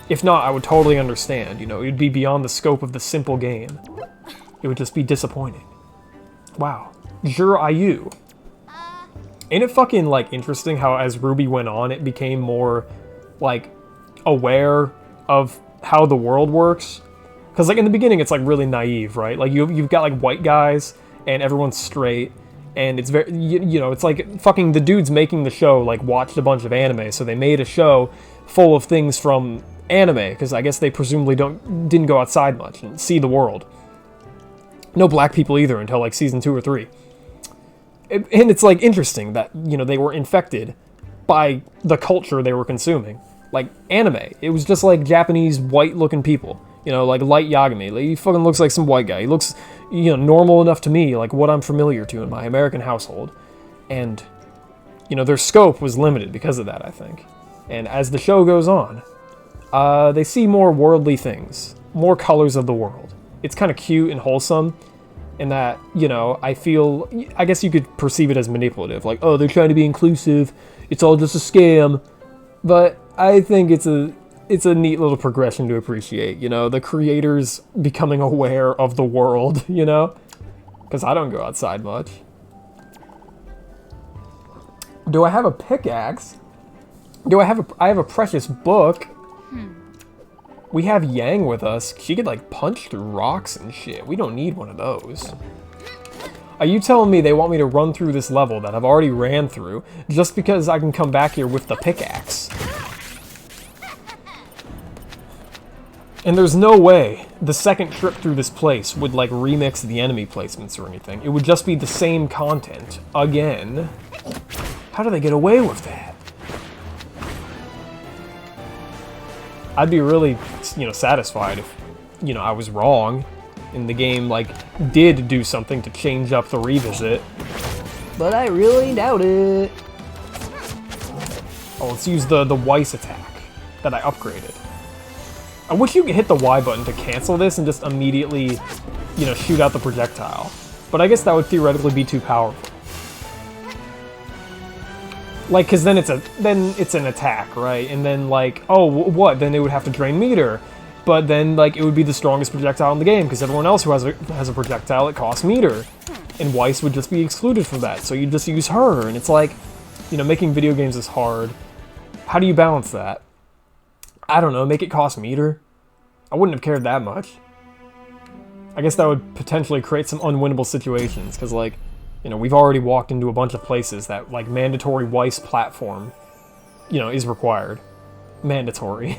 If not, I would totally understand. You know, it would be beyond the scope of the simple game. It would just be disappointing. Wow. Jure Ayu. Ain't it fucking, like, interesting how as Ruby went on, it became more, like, aware of how the world works? Because, like, in the beginning, it's, like, really naive, right? Like, you've got, like, white guys, and everyone's straight, And it's very, you know, it's like fucking the dudes making the show, like, watched a bunch of anime, so they made a show full of things from anime, because I guess they presumably didn't go outside much and see the world. No black people either until, like, season 2 or 3. And it's, like, interesting that, you know, they were infected by the culture they were consuming. Like, anime. It was just, like, Japanese white-looking people. You know, like Light Yagami. Like, he fucking looks like some white guy. He looks, you know, normal enough to me, like what I'm familiar to in my American household. And, you know, their scope was limited because of that, I think. And as the show goes on, they see more worldly things. More colors of the world. It's kind of cute and wholesome. In that, you know, I guess you could perceive it as manipulative. Like, oh, they're trying to be inclusive. It's all just a scam. But I think it's a neat little progression to appreciate, you know, the creators becoming aware of the world, you know? Because I don't go outside much. Do I have a pickaxe? I have a precious book. We have Yang with us. She could, like, punch through rocks and shit. We don't need one of those. Are you telling me they want me to run through this level that I've already ran through just because I can come back here with the pickaxe? And there's no way the second trip through this place would, like, remix the enemy placements or anything. It would just be the same content again. How do they get away with that? I'd be really, you know, satisfied if, you know, I was wrong and the game, like, did do something to change up the revisit. But I really doubt it. Oh, let's use the Weiss attack that I upgraded. I wish you could hit the Y button to cancel this and just immediately, you know, shoot out the projectile. But I guess that would theoretically be too powerful. Like, cause then it's an attack, right? And then, like, oh, what? Then it would have to drain meter. But then, like, it would be the strongest projectile in the game, because everyone else who has a projectile, it costs meter. And Weiss would just be excluded from that, so you just use her. And it's like, you know, making video games is hard. How do you balance that? I don't know, make it cost meter? I wouldn't have cared that much. I guess that would potentially create some unwinnable situations, because, like, you know, we've already walked into a bunch of places that, like, mandatory Weiss platform, you know, is required. Mandatory.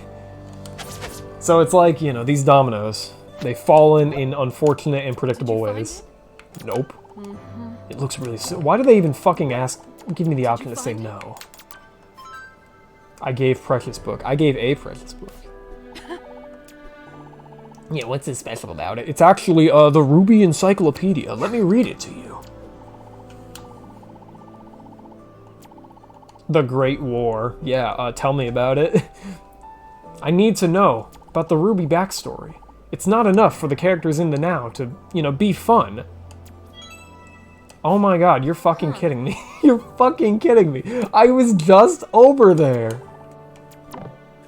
So it's like, you know, these dominoes, they fall in unfortunate and predictable ways. Nope. It looks really why do they even fucking give me the option to say no? I gave Precious Book. I gave a Precious Book. Yeah, what's so special about it? It's actually, the Ruby Encyclopedia. Let me read it to you. The Great War. Yeah, tell me about it. I need to know about the Ruby backstory. It's not enough for the characters in the now to, you know, be fun. Oh my god, you're fucking kidding me. You're fucking kidding me. I was just over there.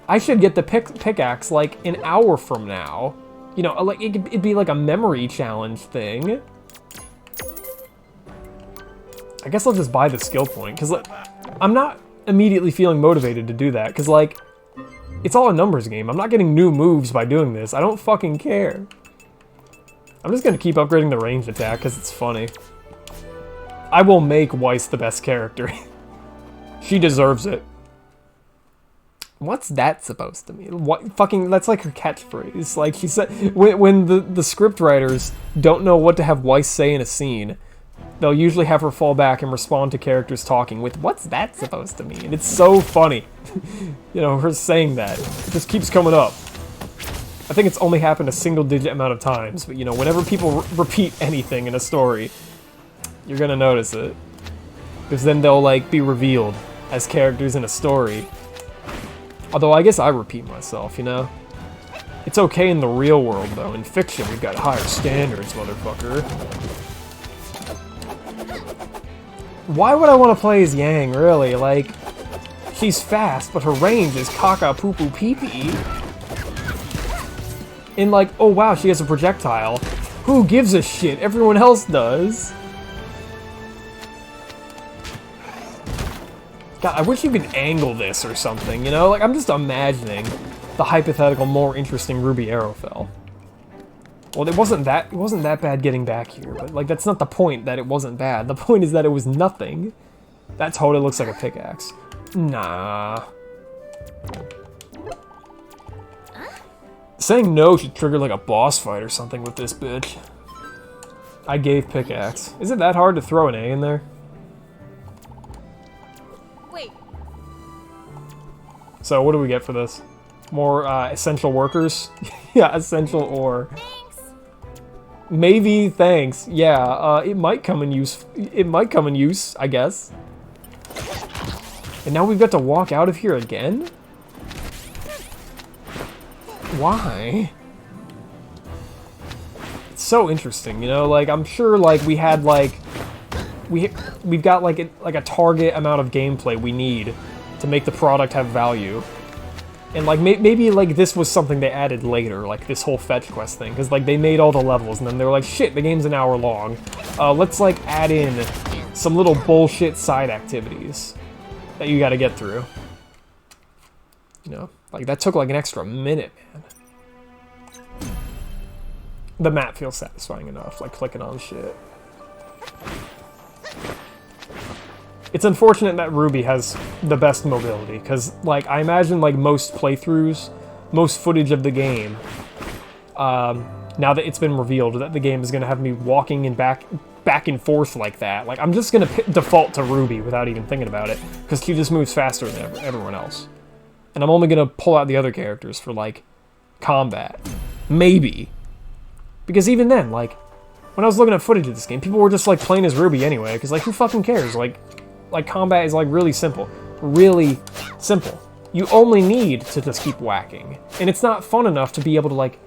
I should get the pickaxe, like, an hour from now. You know, like, it'd be like a memory challenge thing. I guess I'll just buy the skill point, because, like, I'm not immediately feeling motivated to do that, because, like, it's all a numbers game. I'm not getting new moves by doing this. I don't fucking care. I'm just gonna keep upgrading the ranged attack, because it's funny. I will make Weiss the best character. She deserves it. What's that supposed to mean? What fucking, that's like her catchphrase. Like, she said, when the script writers don't know what to have Weiss say in a scene, they'll usually have her fall back and respond to characters talking with, what's that supposed to mean? It's so funny. You know, her saying that. It just keeps coming up. I think it's only happened a single-digit amount of times, but, you know, whenever people repeat anything in a story, you're gonna notice it. Because then they'll, like, be revealed as characters in a story. Although, I guess I repeat myself, you know? It's okay in the real world, though. In fiction, we've got higher standards, motherfucker. Why would I want to play as Yang, really? Like, she's fast, but her range is caca-poo-poo-pee-pee. And, like, oh wow, she has a projectile. Who gives a shit? Everyone else does. God, I wish you could angle this or something, you know? Like, I'm just imagining the hypothetical, more interesting Ruby Arrowfell. Well, it wasn't that bad getting back here, but like that's not the point that it wasn't bad. The point is that it was nothing. That totally looks like a pickaxe. Nah. Saying no should trigger like a boss fight or something with this bitch. I gave pickaxe. Is it that hard to throw an A in there? Wait. So what do we get for this? More essential workers? Yeah, essential ore. Thanks. Maybe, thanks. Yeah, it might come in use. It might come in use, I guess. And now we've got to walk out of here again? Why? It's so interesting, you know? Like, I'm sure, like, we had, like... We've got, like a target amount of gameplay we need to make the product have value. And, like, maybe, like, this was something they added later, like, this whole fetch quest thing. Because, like, they made all the levels, and then they were like, shit, the game's an hour long. Let's, like, add in some little bullshit side activities that you gotta get through. You know? Like, that took, like, an extra minute, man. The map feels satisfying enough, like, clicking on shit. It's unfortunate that Ruby has the best mobility, because, like, I imagine, like, most playthroughs, most footage of the game, now that it's been revealed that the game is going to have me walking and back and forth like that, like, I'm just going to default to Ruby without even thinking about it, because she just moves faster than everyone else. And I'm only going to pull out the other characters for, like, combat. Maybe. Because even then, like, when I was looking at footage of this game, people were just, like, playing as Ruby anyway, because, like, who fucking cares? Like, combat is, like, really simple. Really simple. You only need to just keep whacking. And it's not fun enough to be able to, like,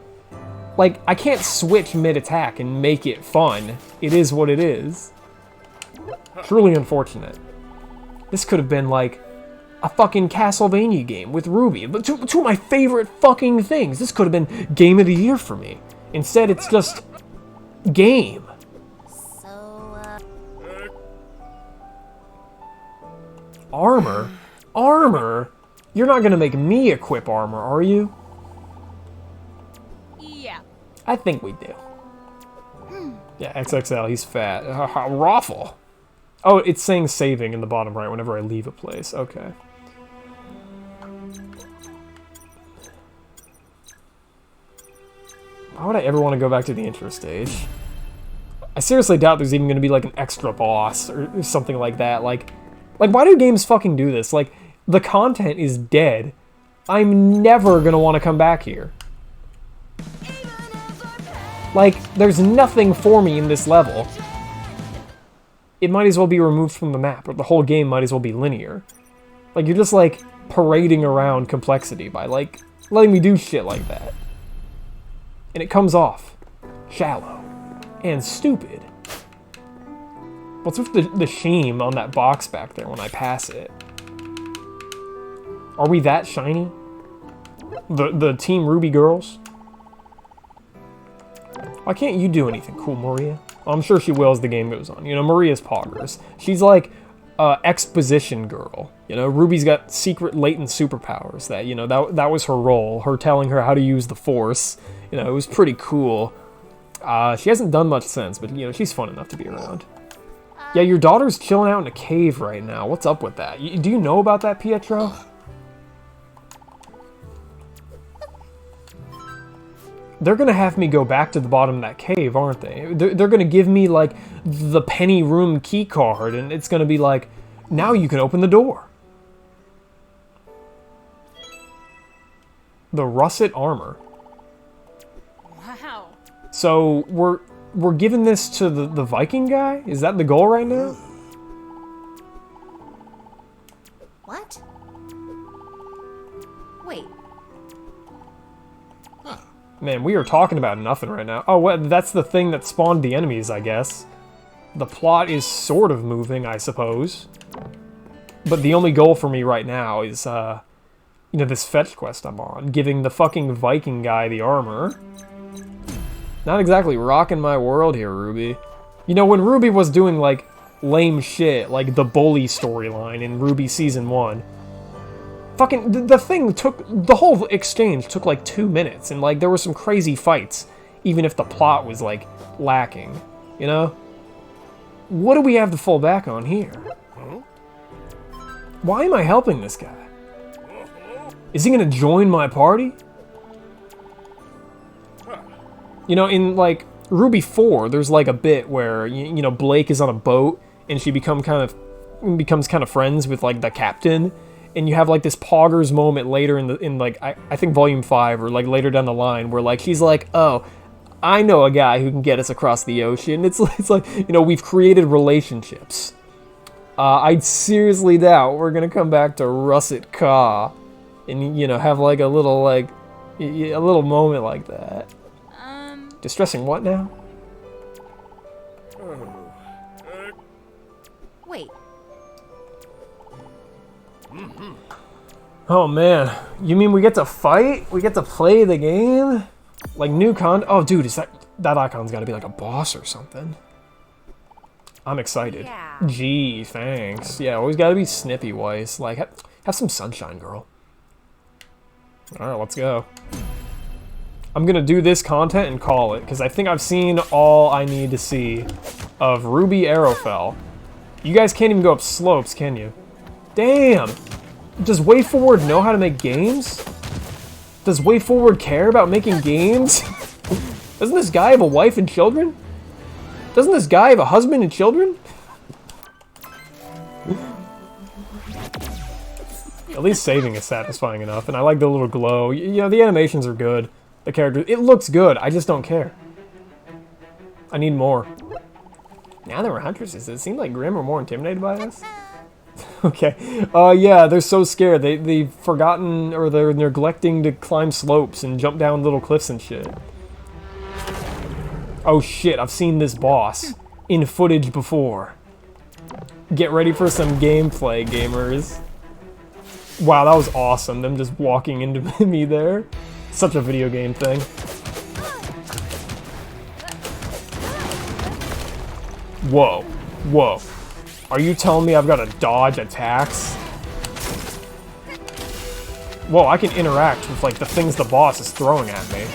I can't switch mid-attack and make it fun. It is what it is. Truly unfortunate. This could have been, like, a fucking Castlevania game with Ruby. But two of my favorite fucking things. This could have been Game of the Year for me. Instead, it's just... game. Armor? Armor? You're not gonna make me equip armor, are you? Yeah. I think we do. Yeah, XXL, he's fat. Raffle. Oh, it's saying saving in the bottom right whenever I leave a place. Okay. Why would I ever want to go back to the intro stage? I seriously doubt there's even going to be, like, an extra boss or something like that. Like, why do games fucking do this? Like, the content is dead. I'm never going to want to come back here. Like, there's nothing for me in this level. It might as well be removed from the map, or the whole game might as well be linear. Like, you're just, like, parading around complexity by, like, letting me do shit like that. And it comes off shallow and stupid. What's with the sheen on that box back there when I pass it? Are we that shiny? The Team Ruby girls? Why can't you do anything cool, Maria? Well, I'm sure she will as the game goes on. You know, Maria's poggers. She's like exposition girl. You know, Ruby's got secret latent superpowers that, you know, that was her role. Her telling her how to use the Force. You know, it was pretty cool. She hasn't done much since, but, you know, she's fun enough to be around. Yeah, your daughter's chilling out in a cave right now. What's up with that? Do you know about that, Pietro? They're gonna have me go back to the bottom of that cave, aren't they? They're gonna give me, like, the penny room key card, and it's gonna be like, now you can open the door. The russet armor. Wow. So, we're giving this to the Viking guy? Is that the goal right now? What? Wait. Man, we are talking about nothing right now. Oh, what? That's the thing that spawned the enemies, I guess. The plot is sort of moving, I suppose. But the only goal for me right now is, you know, this fetch quest I'm on. Giving the fucking Viking guy the armor. Not exactly rocking my world here, Ruby. You know, when Ruby was doing, like, lame shit, like the bully storyline in Ruby Season 1, fucking, the thing took, the whole exchange took, like, 2 minutes, and, like, there were some crazy fights. even if the plot was, like, lacking, you know? What do we have to fall back on here? Why am I helping this guy? Is he gonna join my party? You know, in, like, Ruby 4, there's, like, a bit where, you know, Blake is on a boat, and she becomes kind of friends with, like, the captain, and you have, like, this poggers moment later in like, I think Volume 5, or, like, later down the line, where, like, she's like, oh, I know a guy who can get us across the ocean. It's like, you know, we've created relationships. I'd seriously doubt we're gonna come back to Russet Ka and, you know, have, like, a little moment like that. Distressing what now? Wait. Oh man, you mean we get to fight? We get to play the game? Like new oh dude, is that icon's gotta be like a boss or something. I'm excited. Yeah. Gee, thanks. Yeah, always gotta be snippy wise. Like, have some sunshine, girl. Alright, let's go. I'm gonna do this content and call it, because I think I've seen all I need to see of Ruby Arrowfell. You guys can't even go up slopes, can you? Damn! Does WayForward know how to make games? Does WayForward care about making games? Doesn't this guy have a wife and children? Doesn't this guy have a husband and children? At least saving is satisfying enough, and I like the little glow. You know, the animations are good. The character, it looks good, I just don't care. I need more. Now that we're huntresses, does it seem like Grimm are more intimidated by us? Okay. Yeah, they're so scared. They've forgotten, or they're neglecting to climb slopes and jump down little cliffs and shit. Oh shit, I've seen this boss in footage before. Get ready for some gameplay, gamers. Wow, that was awesome, them just walking into me there. Such a video game thing. Whoa. Whoa. Are you telling me I've got to dodge attacks? Whoa, I can interact with, like, the things the boss is throwing at me.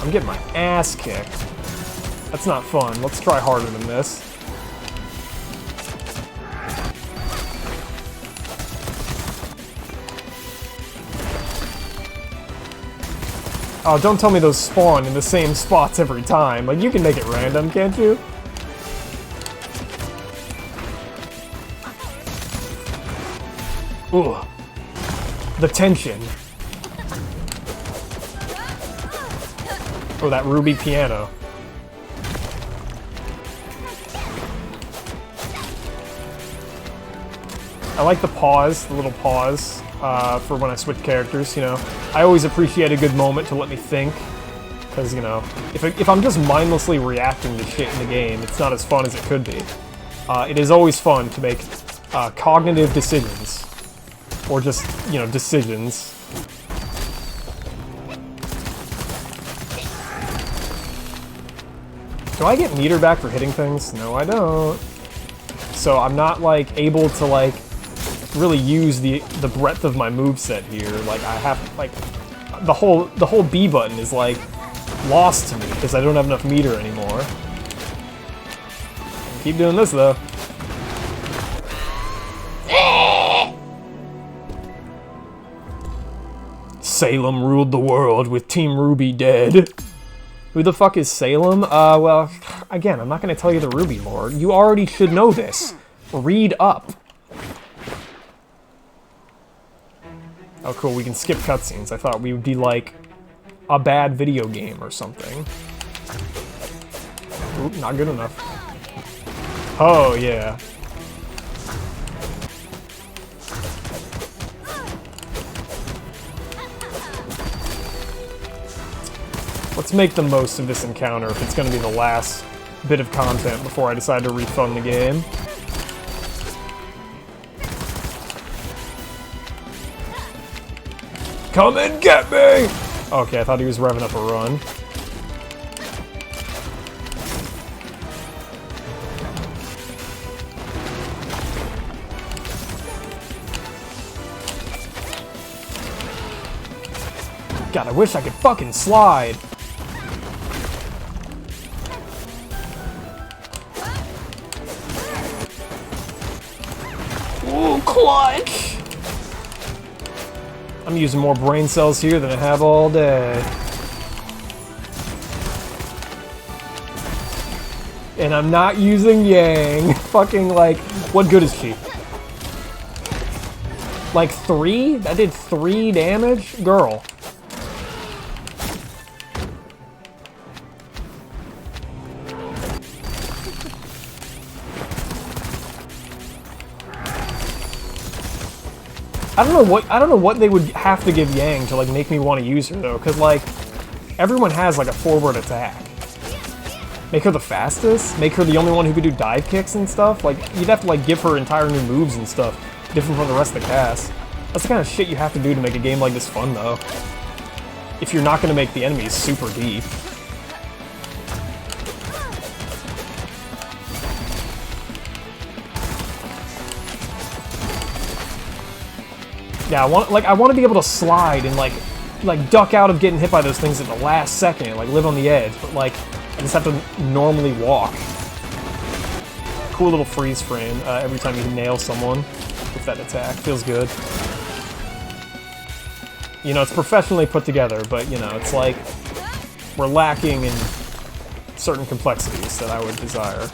I'm getting my ass kicked. That's not fun. Let's try harder than this. Oh, don't tell me those spawn in the same spots every time. Like, you can make it random, can't you? Ugh. The tension. Oh, that Ruby piano. I like the pause, the little pause, for when I switch characters, you know. I always appreciate a good moment to let me think, because, you know, if I'm just mindlessly reacting to shit in the game, it's not as fun as it could be. It is always fun to make cognitive decisions, or just, you know, decisions. Do I get meter back for hitting things? No, I don't. So I'm not, like, able to, like, really use the breadth of my moveset here. Like, I have, like, the whole B button is, like, lost to me because I don't have enough meter anymore. Keep doing this, though. Salem ruled the world with Team Ruby dead. Who the fuck is Salem? Well, again, I'm not going to tell you the Ruby lore. You already should know this. Read up. Oh, cool, we can skip cutscenes. I thought we would be like a bad video game or something. Oop, not good enough. Oh, yeah. Let's make the most of this encounter if it's going to be the last bit of content before I decide to refund the game. Come and get me! Okay, I thought he was revving up a run. God, I wish I could fucking slide. Ooh, clutch! I'm using more brain cells here than I have all day. And I'm not using Yang. Fucking, like, what good is she? Like 3? That did 3 damage? Girl. I don't know what they would have to give Yang to like make me want to use her though, cause like everyone has like a forward attack. Make her the fastest? Make her the only one who could do dive kicks and stuff? Like you'd have to like give her entire new moves and stuff, different from the rest of the cast. That's the kind of shit you have to do to make a game like this fun though. If you're not gonna make the enemies super deep. Yeah, I want to be able to slide and like duck out of getting hit by those things at the last second, like live on the edge, but like I just have to normally walk. Cool little freeze frame every time you nail someone with that attack. Feels good. You know, it's professionally put together, but you know, it's like we're lacking in certain complexities that I would desire.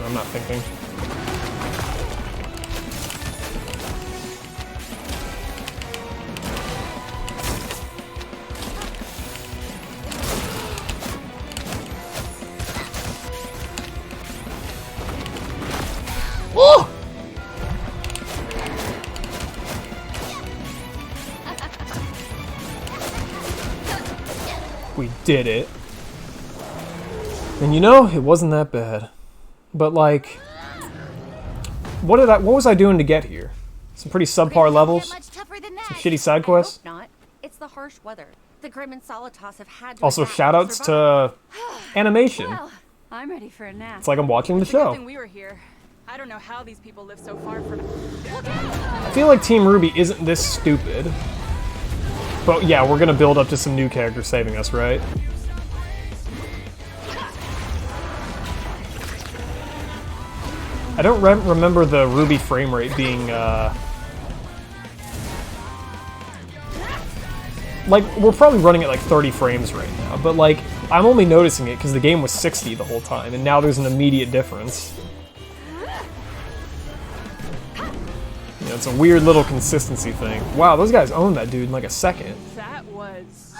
I'm not thinking. Oh! We did it. And you know, it wasn't that bad. But like, what was I doing to get here? Some pretty subpar levels, some shitty side quests. Not. It's the harsh weather. The Grim and Solitas have had to Also, shoutouts to animation. Well, I'm ready for a nap. It's like I'm watching the It's a good show. thing we were here. I don't know how these people live so far from. I feel like Team Ruby isn't this stupid. But yeah, we're gonna build up to some new characters saving us, right? I don't remember the Ruby frame rate being, like, we're probably running at like 30 frames right now, but like, I'm only noticing it because the game was 60 the whole time, and now there's an immediate difference. You know, it's a weird little consistency thing. Wow, those guys owned that dude in like a second. That was.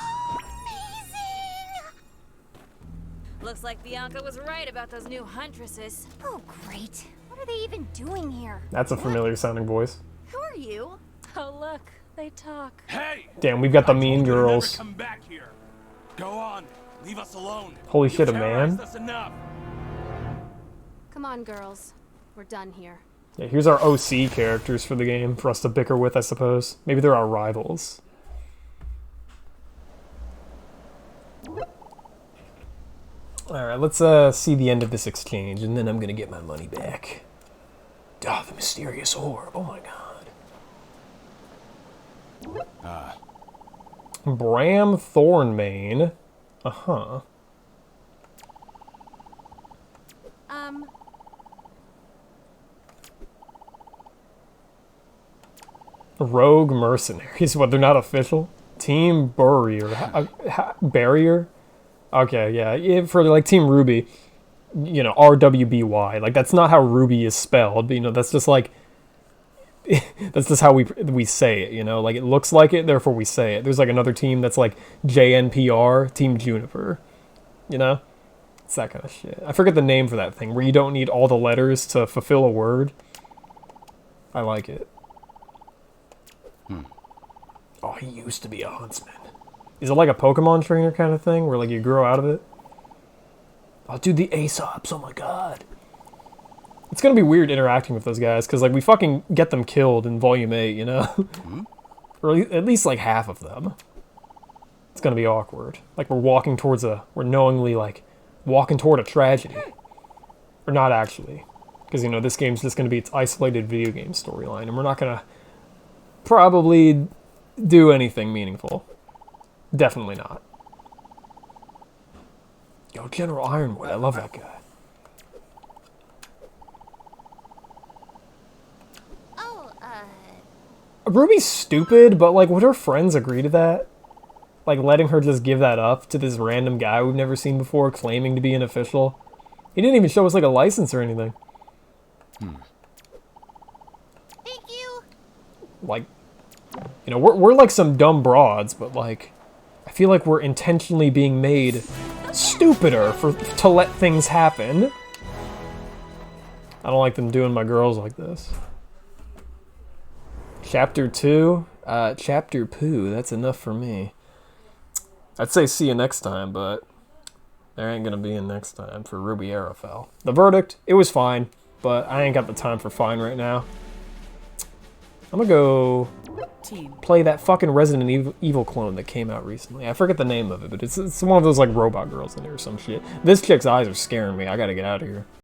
Looks like Bianca was right about those new huntresses. Oh, great. What are they even doing here? That's a familiar sounding voice. Who are you? Oh look, they talk. Hey! Damn, we've got the I mean told you to never girls. come back here. Go on, leave us alone. Holy shit, a You've man? terrorized us enough. Come on, girls. We're done here. Yeah, here's our OC characters for the game for us to bicker with, I suppose. Maybe they're our rivals. Alright, let's see the end of this exchange, and then I'm gonna get my money back. Oh, the mysterious orb. Oh my god. Bram Thornmane. Uh-huh. Rogue mercenaries. What, they're not official? Team Barrier. Barrier? Okay, yeah. For like Team Ruby, you know, RWBY. Like, that's not how Ruby is spelled, but, you know, that's just like... that's just how we say it, you know? Like, it looks like it, therefore we say it. There's like another team that's like JNPR, Team Juniper. You know? It's that kind of shit. I forget the name for that thing, where you don't need all the letters to fulfill a word. I like it. Oh, he used to be a huntsman. Is it like a Pokemon trainer kind of thing, where like you grow out of it? Oh, dude, the Aesops, oh my god. It's gonna be weird interacting with those guys, because like we fucking get them killed in Volume 8, you know? Or at least like half of them. It's gonna be awkward. Like we're knowingly like walking toward a tragedy. Or not actually. Because, you know, this game's just going to be its isolated video game storyline, and we're not going to probably do anything meaningful. Definitely not. Yo, General Ironwood, I love that guy. Oh, Ruby's stupid, but, like, would her friends agree to that? Like, letting her just give that up to this random guy we've never seen before, claiming to be an official? He didn't even show us, like, a license or anything. thank you. Like, you know, we're like some dumb broads, but, like, I feel like we're intentionally being made stupider to let things happen. I don't like them doing my girls like this. Chapter 2? Chapter poo, that's enough for me. I'd say see you next time, but there ain't gonna be a next time for Ruby Arrowfell. The verdict, it was fine, but I ain't got the time for fine right now. I'm gonna go play that fucking Resident Evil clone that came out recently. I forget the name of it, but it's one of those like robot girls in there or some shit. This chick's eyes are scaring me. I gotta get out of here.